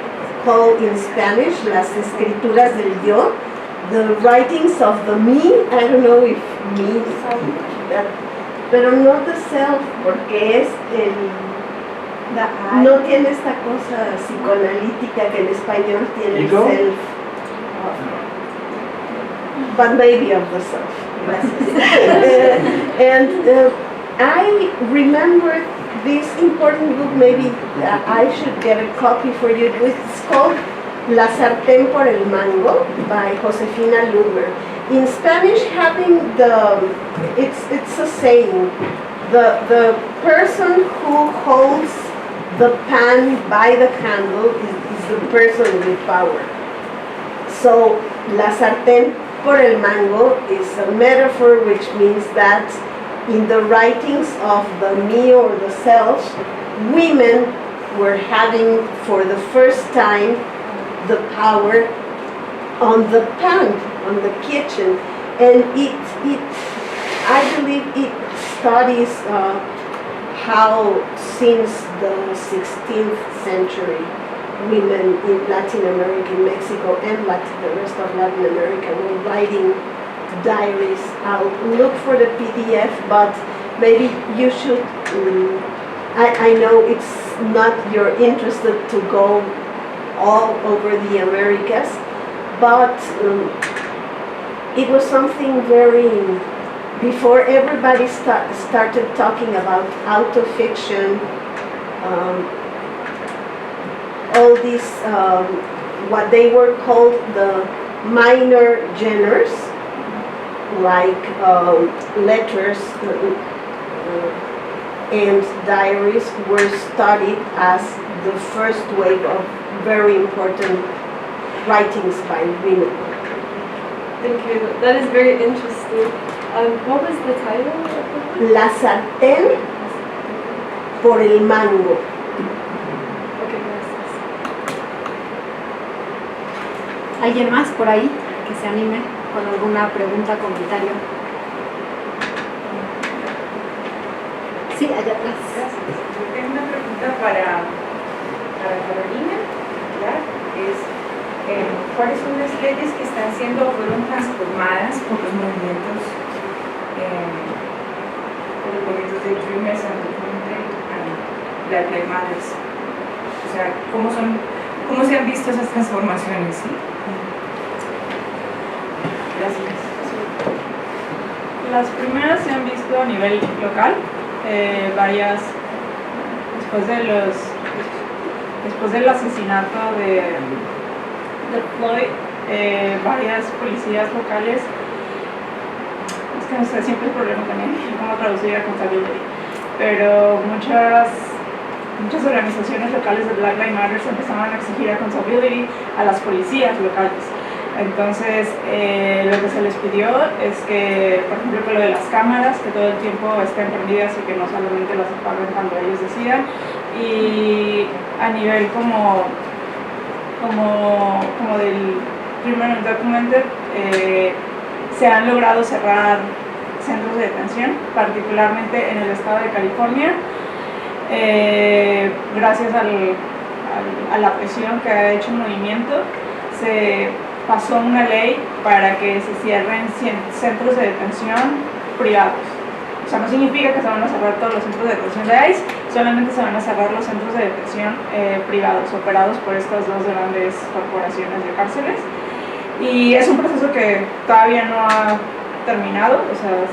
call in Spanish las escrituras del yo, the writings of the me. I don't know if me is that, pero no the self, porque es no tiene esta cosa psicoanalítica que en español tiene el self, but maybe of the self. And I remember this important book, maybe I should get a copy for you. It's called La Sartén por el Mango by Josefina Luber. In Spanish, having it's a saying, the person who holds the pan by the handle is the person with power. So, La Sartén por el Mango is a metaphor which means that in the writings of the me or the self, women were having for the first time the power on the pan, on the kitchen, and I believe it studies how since the 16th century women in Latin America, Mexico, and the rest of Latin America were writing diaries. I'll look for the PDF, but maybe you should I know it's not your interest to go all over the Americas, but it was something very, before everybody started talking about autofiction, all these, what they were called the minor genres, like letters and diaries were studied as the first wave of very important writings by women. Thank you. That is very interesting. What was the title of the book? La sartén por el mango. Okay, gracias. ¿Alguien más por ahí que se anime con alguna pregunta, comentario? Sí, allá atrás. Gracias. Yo tengo una pregunta para Carolina, ¿verdad? ¿Cuáles son las leyes que están siendo o fueron transformadas por los movimientos de Dreamers and Black Lives Matter? O sea, ¿cómo se han visto esas transformaciones? ¿Sí? Gracias. Las primeras se han visto a nivel local, varias, después del asesinato de Floyd, varias policías locales, es que no sé, siempre es problema también cómo traducir accountability, pero muchas organizaciones locales de Black Lives Matter empezaban a exigir accountability a las policías locales. Entonces, lo que se les pidió es que, por ejemplo, que lo de las cámaras, que todo el tiempo estén prendidas y que no solamente las apaguen cuando ellos decidan. Y a nivel como del Criminal Undocumented, se han logrado cerrar centros de detención, particularmente en el estado de California, gracias a la presión que ha hecho el movimiento. Se pasó una ley para que se cierren centros de detención privados. O sea, no significa que se van a cerrar todos los centros de detención de ICE, solamente se van a cerrar los centros de detención privados, operados por estas dos grandes corporaciones de cárceles. Y es un proceso que todavía no ha terminado, o sea,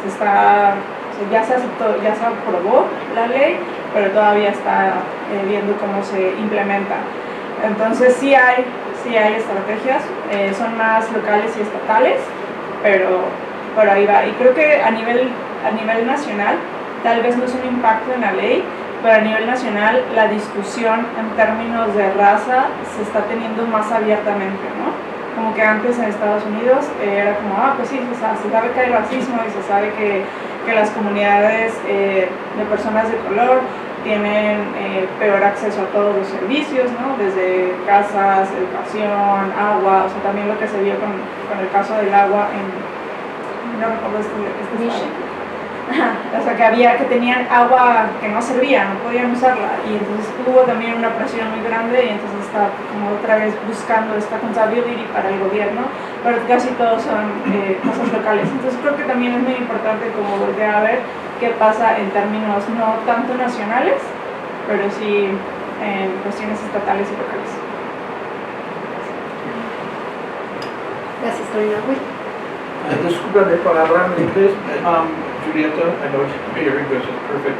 ya se aceptó, ya se aprobó la ley, pero todavía está viendo cómo se implementa. Entonces sí hay estrategias, son más locales y estatales, pero ahí va. Y creo que a nivel nacional, tal vez no es un impacto en la ley, pero a nivel nacional la discusión en términos de raza se está teniendo más abiertamente, ¿no? Como que antes en Estados Unidos era como, pues sí, se sabe que hay racismo y se sabe que las comunidades de personas de color tienen peor acceso a todos los servicios, ¿no? Desde casas, educación, agua, o sea, también lo que se vio con el caso del agua no recuerdo este estado. O sea, que tenían agua que no servía, no podían usarla, y entonces hubo también una presión muy grande, y entonces está como otra vez buscando esta accountability para el gobierno, pero casi todos son cosas locales. Entonces creo que también es muy importante como volver a ver qué pasa en términos no tanto nacionales, pero sí en cuestiones estatales y locales. Gracias, Carolina. Discúlpame por hablar en inglés. Julieta, I know your English is perfect.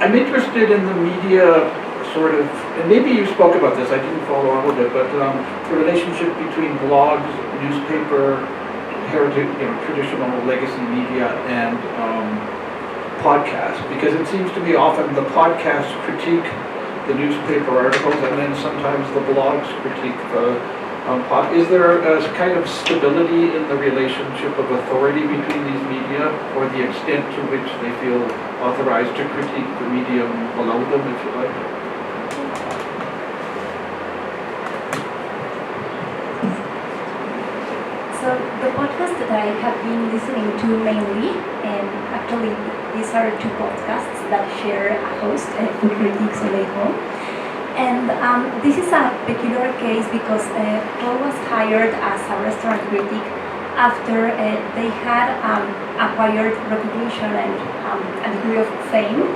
I'm interested in the media sort of, and maybe you spoke about this, I didn't follow all of it, but the relationship between blogs, newspaper, heritage, traditional legacy media, and podcasts, because it seems to me often the podcasts critique the newspaper articles, and then sometimes the blogs critique the is there a kind of stability in the relationship of authority between these media, or the extent to which they feel authorized to critique the medium below them, if you like? So the podcast that I have been listening to mainly, and actually these are two podcasts that share a host, Food Critics Olejo. And this is a peculiar case because Paul was hired as a restaurant critic after they had acquired recognition and a degree of fame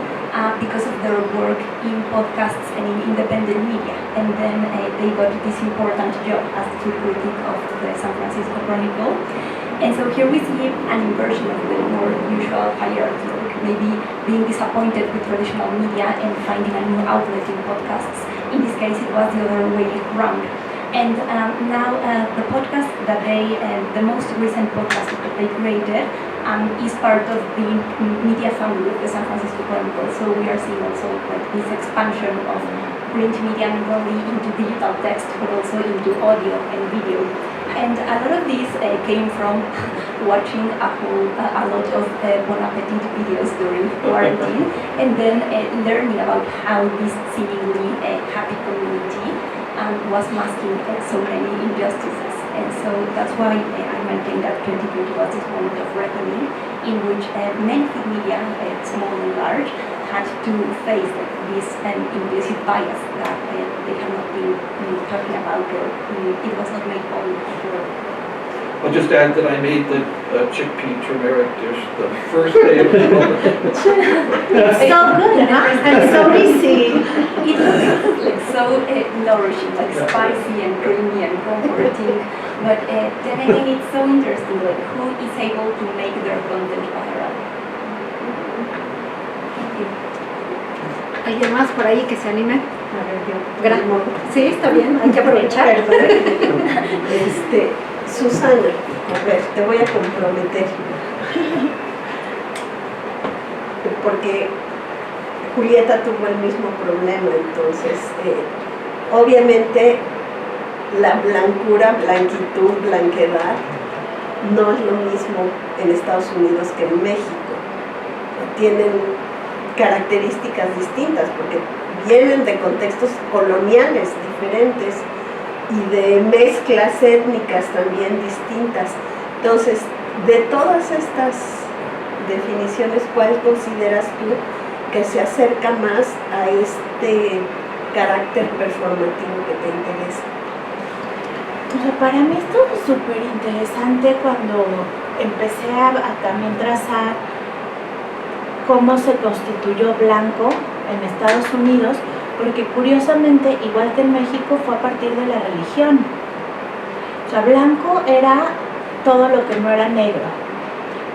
because of their work in podcasts and in independent media. And then they got this important job as chief critic of the San Francisco Chronicle. And so here we see an inversion of the more usual hierarchy, like maybe being disappointed with traditional media and finding a new outlet in podcasts. In this case, it was the other way around. And now the podcast that the most recent podcast that they created is part of the media family of the San Francisco Chronicle. So we are seeing also like this expansion of print media not only into digital text but also into audio and video. And a lot of these came from watching a lot of Bon Appetit videos during quarantine, and then learning about how this seemingly happy community was masking so many injustices. And so that's why I maintain that 2020 was this moment of reckoning in which many media, small and large, had to face this implicit bias that they had not been talking about, or it was not made public before. I'll just add that I made the chickpea turmeric dish the first day of the It's so good, huh? And so easy. It looks like so nourishing, like spicy and creamy and comforting. But then again, it's so interesting, like who is able to make their content viral. Thank you. ¿Alguien más por ahí que se anime? A ver, yo. Sí, está bien, hay que aprovechar. Susana, a ver, te voy a comprometer. Porque Julieta tuvo el mismo problema, entonces, obviamente, la blancura, blanquitud, blanquedad, no es lo mismo en Estados Unidos que en México. Tienen características distintas, porque vienen de contextos coloniales diferentes y de mezclas étnicas también distintas. Entonces, de todas estas definiciones, ¿cuál consideras tú que se acerca más a este carácter performativo que te interesa? O sea, para mí esto es súper interesante cuando empecé a también trazar cómo se constituyó blanco en Estados Unidos, porque curiosamente, igual que en México, fue a partir de la religión. O sea, blanco era todo lo que no era negro,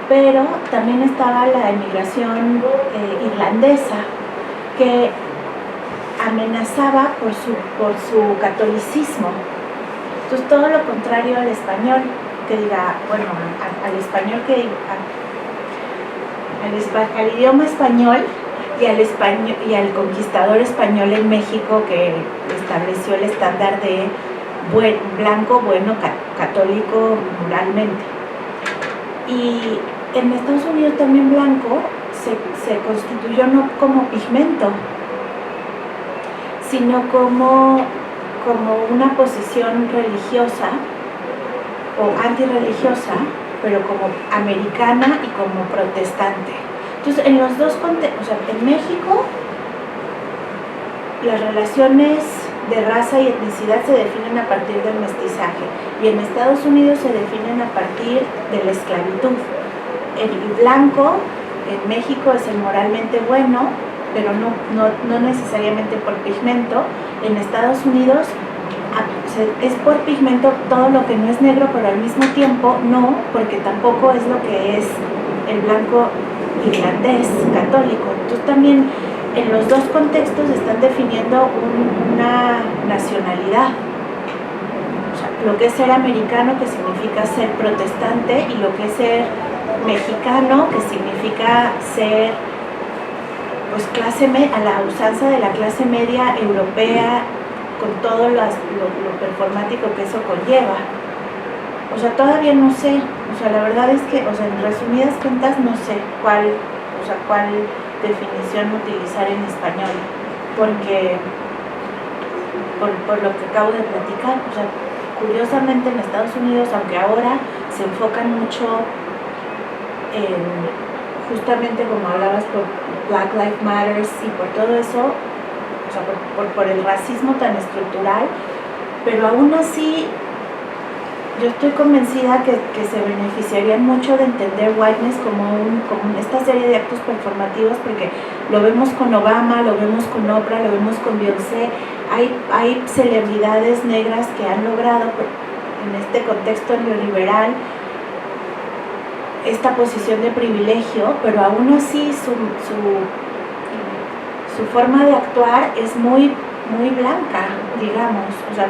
pero también estaba la emigración irlandesa, que amenazaba por su catolicismo. Entonces, todo lo contrario al español, que diga, bueno, al español que al idioma español y al conquistador español en México, que estableció el estándar de blanco, bueno, católico moralmente. Y en Estados Unidos también blanco se constituyó no como pigmento, sino como una posición religiosa o antirreligiosa, pero como americana y como protestante. Entonces, en los dos contextos, o sea, en México, las relaciones de raza y etnicidad se definen a partir del mestizaje, y en Estados Unidos se definen a partir de la esclavitud. El blanco en México es el moralmente bueno, pero no necesariamente por pigmento. En Estados Unidos es por pigmento todo lo que no es negro, pero al mismo tiempo no, porque tampoco es lo que es el blanco irlandés católico. Entonces también en los dos contextos están definiendo una nacionalidad. O sea, lo que es ser americano, que significa ser protestante, y lo que es ser mexicano, que significa ser pues a la usanza de la clase media europea, con todo lo performático que eso conlleva. O sea, todavía no sé, o sea, la verdad es que, o sea, en resumidas cuentas no sé cuál definición utilizar en español, porque por lo que acabo de platicar, o sea, curiosamente en Estados Unidos, aunque ahora se enfocan mucho en, justamente como hablabas, por Black Lives Matter y por todo eso, o sea, por el racismo tan estructural, pero aún así yo estoy convencida que se beneficiarían mucho de entender whiteness como esta serie de actos performativos, porque lo vemos con Obama, lo vemos con Oprah, lo vemos con Beyoncé. Hay celebridades negras que han logrado, en este contexto neoliberal, esta posición de privilegio, pero aún así su forma de actuar es muy blanca, digamos. O sea,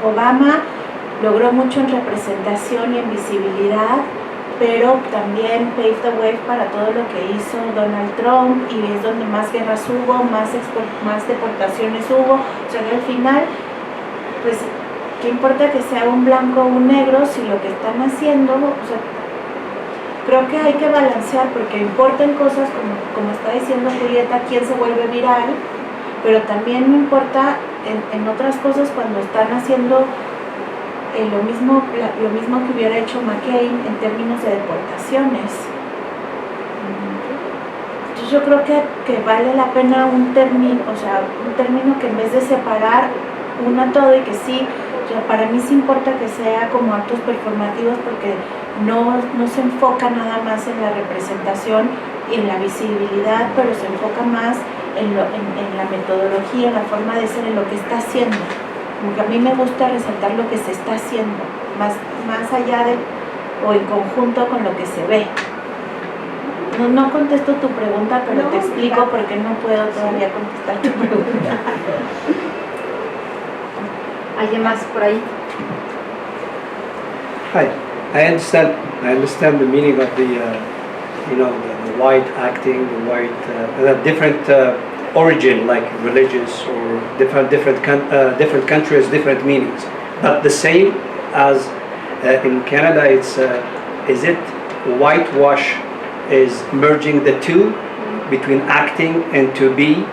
Obama logró mucho en representación y en visibilidad, pero también paved the way para todo lo que hizo Donald Trump, y es donde más guerras hubo, más deportaciones hubo. O sea, que al final, pues, ¿qué importa que sea un blanco o un negro si lo que están haciendo? O sea, creo que hay que balancear, porque importan cosas como está diciendo Julieta, quién se vuelve viral, pero también me importa en otras cosas cuando están haciendo lo mismo que hubiera hecho McCain en términos de deportaciones. Entonces yo creo que vale la pena un término que en vez de separar una todo, y que sí, o sea, para mí sí importa que sea como actos performativos, porque no se enfoca nada más en la representación y en la visibilidad, pero se enfoca más en la metodología, en la forma de ser, en lo que está haciendo. Porque a mí me gusta resaltar lo que se está haciendo, más allá de o en conjunto con lo que se ve. No contesto tu pregunta, pero te explico porque no puedo todavía contestar tu pregunta. ¿Alguien más por ahí? Hi, I understand the meaning of the white acting, the white, the different origin, like religious or different countries, different meanings. But the same as in Canada, it's is it whitewash is merging the two between acting and to be.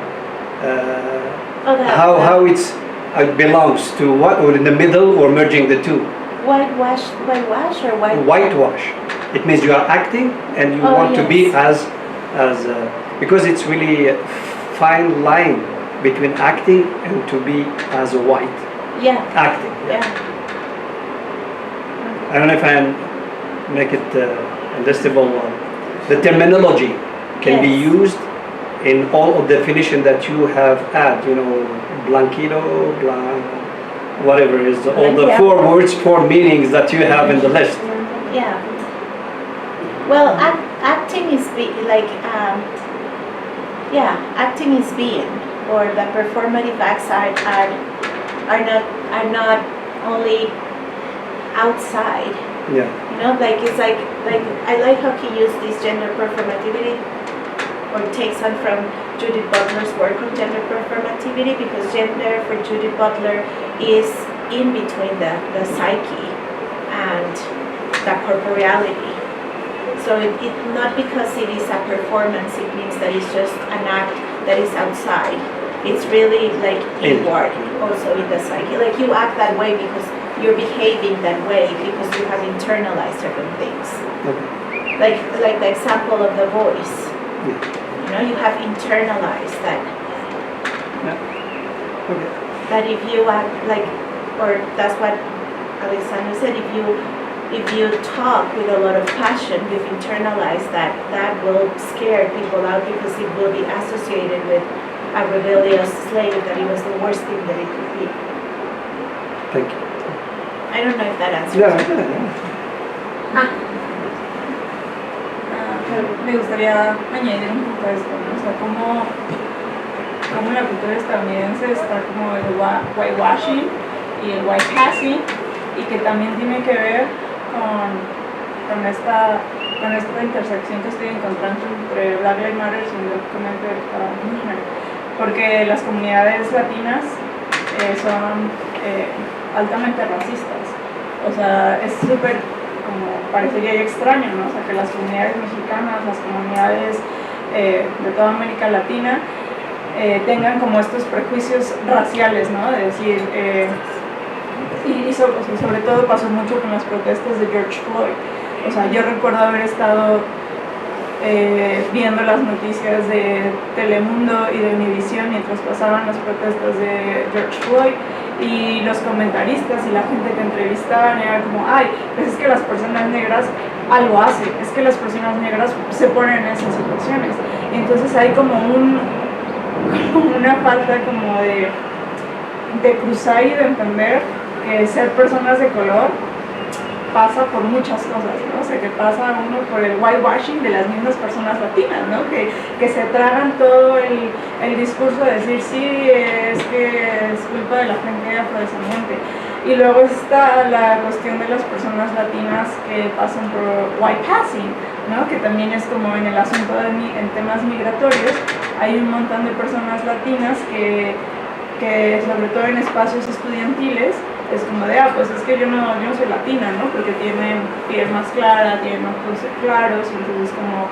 How it belongs to what, or in the middle, or merging the two? Whitewash or white? Whitewash. It means you are acting and you want to be as because it's really a fine line between acting and to be as a white. Yeah. Acting. Yeah. I don't know if I make it understandable. The terminology can be used in all of the definition that you have had, blanquito, whatever is all the 4 words, 4 meanings that you have in the list. Yeah. Well, acting is acting is being, or the performative acts are not only outside. Yeah. It's like I like how he used this gender performativity, or takes on from Judith Butler's work on gender performativity, because gender for Judith Butler is in between the psyche and the corporeality. So it not because it is a performance, it means that it's just an act that is outside. It's really like inward, also in the psyche. Like you act that way because you're behaving that way because you have internalized certain things. Okay. Like the example of the voice. Yeah. You have internalized that. Yeah. Okay. That if you act or that's what Alexandra said, if you talk with a lot of passion, you've internalized that will scare people out, because it will be associated with a rebellious slave, that it was the worst thing that it could be. Thank you. I don't know if that answers. Me gustaría añadir un poco a esto, ¿no? O sea, cómo la cultura estadounidense está como el whitewashing y el whitecasting, y que también tiene que ver con esta intersección que estoy encontrando entre Black Lives Matter y Movement, porque las comunidades latinas son altamente racistas. O sea, es súper, como parecería extraño, ¿no? O sea, que las comunidades mexicanas, las comunidades de toda América Latina tengan como estos prejuicios raciales, ¿no? De decir, y sobre todo pasó mucho con las protestas de George Floyd. O sea, yo recuerdo haber estado viendo las noticias de Telemundo y de Univision mientras pasaban las protestas de George Floyd, y los comentaristas y la gente que entrevistaban era como, ay, pues es que las personas negras algo hacen, es que las personas negras se ponen en esas situaciones. Entonces hay como una falta como de cruzar y de entender que ser personas de color pasa por muchas cosas, ¿no? O sea, que pasa uno por el whitewashing de las mismas personas latinas, ¿no? Que se tragan todo el discurso de decir, sí, es que es culpa de la gente afrodescendiente. Y luego está la cuestión de las personas latinas que pasan por white passing, ¿no? Que también es como en el asunto en temas migratorios, hay un montón de personas latinas que sobre todo en espacios estudiantiles, es como de, pues es que yo no soy latina, ¿no? Porque tiene piel más clara, tiene ojos claros, y entonces como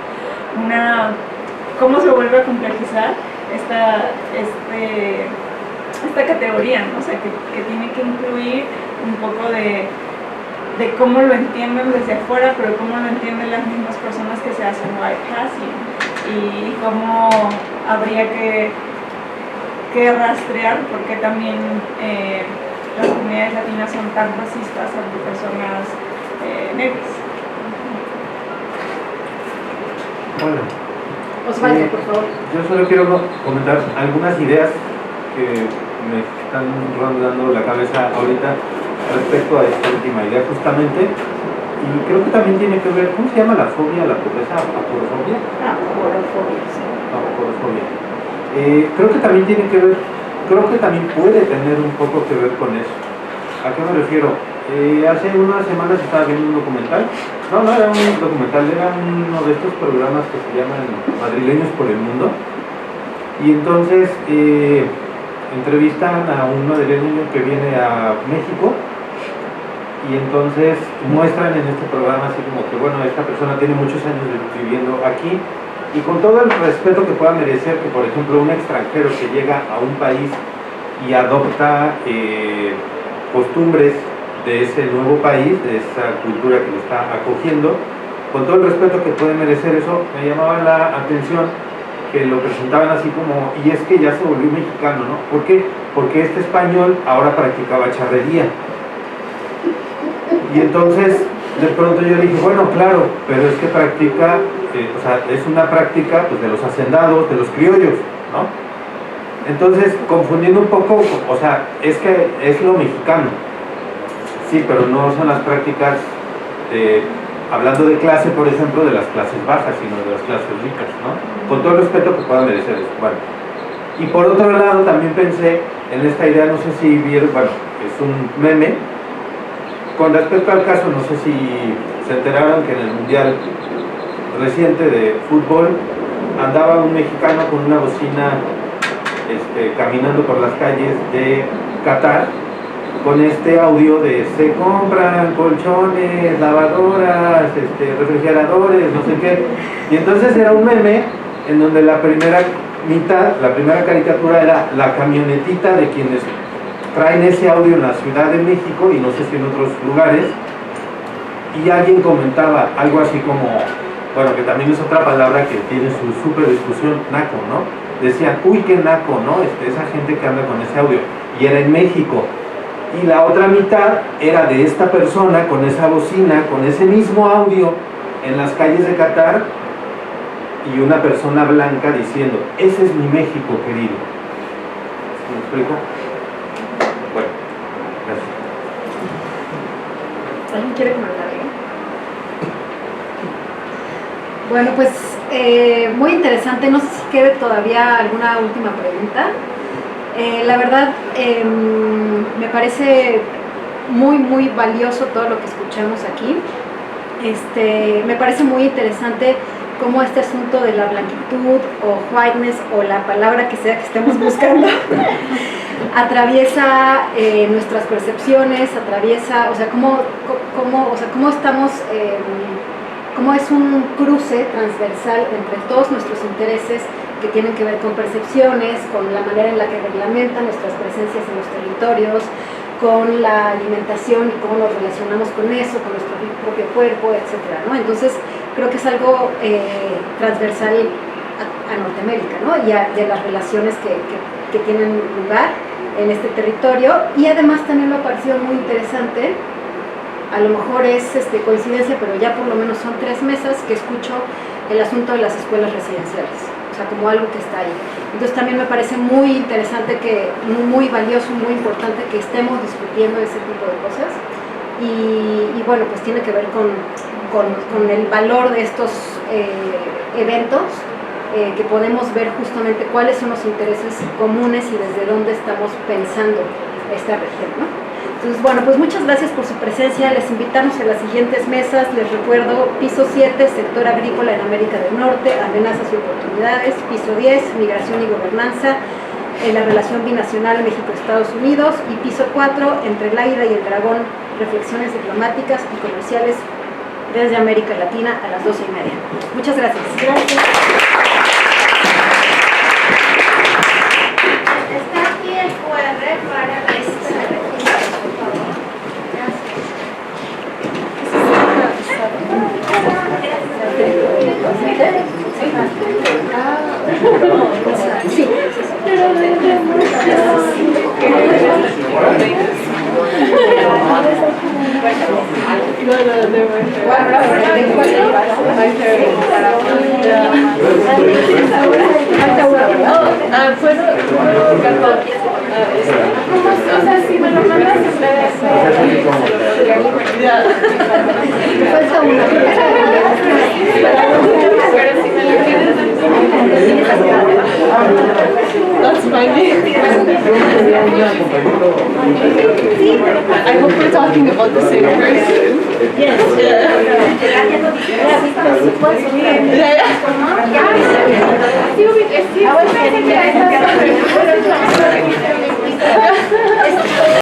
cómo se vuelve a complejizar esta categoría, ¿no? O sea, que tiene que incluir un poco de cómo lo entienden desde afuera, pero cómo lo entienden las mismas personas que se hacen white passing, y cómo habría que rastrear porque también las comunidades latinas son tan racistas ante personas negras. Bueno, Osvaldo, por favor. yo solo quiero comentar algunas ideas que me están rondando la cabeza ahorita respecto a esta última idea justamente, y creo que también tiene que ver, ¿cómo se llama la fobia, la pobreza? ¿Aporofobia? Aporofobia, sí. Aporofobia. Creo que también tiene que ver, creo que también puede tener un poco que ver con eso. ¿A qué me refiero? Hace unas semanas estaba viendo un documental, no era un documental, era uno de estos programas que se llaman Madrileños por el Mundo, y entonces entrevistan a un madrileño que viene a México, y entonces muestran en este programa así como que, bueno, esta persona tiene muchos años viviendo aquí, y con todo el respeto que pueda merecer que, por ejemplo, un extranjero que llega a un país y adopta costumbres de ese nuevo país, de esa cultura que lo está acogiendo, con todo el respeto que puede merecer eso, me llamaba la atención que lo presentaban así como, y es que ya se volvió mexicano, ¿no? ¿Por qué? Porque este español ahora practicaba charrería. Y entonces, de pronto yo dije, bueno, claro, pero es que practica, o sea, es una práctica pues, de los hacendados, de los criollos, ¿no? Entonces, confundiendo un poco, o sea, es que es lo mexicano, sí, pero no son las prácticas, hablando de clase, por ejemplo, de las clases bajas, sino de las clases ricas, ¿no? Con todo el respeto que pueda merecer eso. Bueno, y por otro lado, también pensé en esta idea, no sé si vieron, bueno, es un meme, con respecto al caso, no sé si se enteraron que en el Mundial reciente de fútbol andaba un mexicano con una bocina caminando por las calles de Qatar con este audio de se compran colchones, lavadoras, refrigeradores, no sé qué, y entonces era un meme en donde la primera mitad, la primera caricatura era la camionetita de quienes traen ese audio en la Ciudad de México y no sé si en otros lugares, y alguien comentaba algo así como, bueno, que también es otra palabra que tiene su súper discusión, naco, ¿no? Decían, uy, qué naco, ¿no? Esa gente que anda con ese audio, y era en México, y la otra mitad era de esta persona con esa bocina, con ese mismo audio en las calles de Qatar, y una persona blanca diciendo, ese es mi México, querido. ¿Me explico? Bueno, gracias. ¿Alguien quiere comentar algo? Bueno, pues muy interesante. No sé si quede todavía alguna última pregunta. La verdad, me parece muy valioso todo lo que escuchamos aquí. Me parece muy interesante cómo este asunto de la blanquitud o whiteness o la palabra que sea que estemos buscando atraviesa nuestras percepciones, atraviesa, o sea, cómo estamos, cómo es un cruce transversal entre todos nuestros intereses que tienen que ver con percepciones, con la manera en la que reglamentan nuestras presencias en los territorios, con la alimentación y cómo nos relacionamos con eso, con nuestro propio cuerpo, etcétera, ¿no? Entonces, creo que es algo transversal a Norteamérica, ¿no? Y a las relaciones que tienen lugar en este territorio, y además también me ha parecido muy interesante, a lo mejor es coincidencia, pero ya por lo menos son 3 mesas que escucho el asunto de las escuelas residenciales, o sea, como algo que está ahí. Entonces también me parece muy interesante, muy valioso, muy importante que estemos discutiendo ese tipo de cosas, y bueno, pues tiene que ver con el valor de estos eventos, que podemos ver justamente cuáles son los intereses comunes y desde dónde estamos pensando esta región, ¿no? Entonces, bueno, pues muchas gracias por su presencia, les invitamos a las siguientes mesas, les recuerdo, piso 7, sector agrícola en América del Norte, amenazas y oportunidades, piso 10, migración y gobernanza, la relación binacional México-Estados Unidos, y piso 4, entre el águila y el dragón, reflexiones diplomáticas y comerciales desde América Latina, a las 12:30. Muchas gracias. Gracias. Está aquí el QR para registrarse, por favor. Sí. O sea, si me lo mandas en Falta una. That's funny. I hope we're talking about the same person. Yes. Yeah.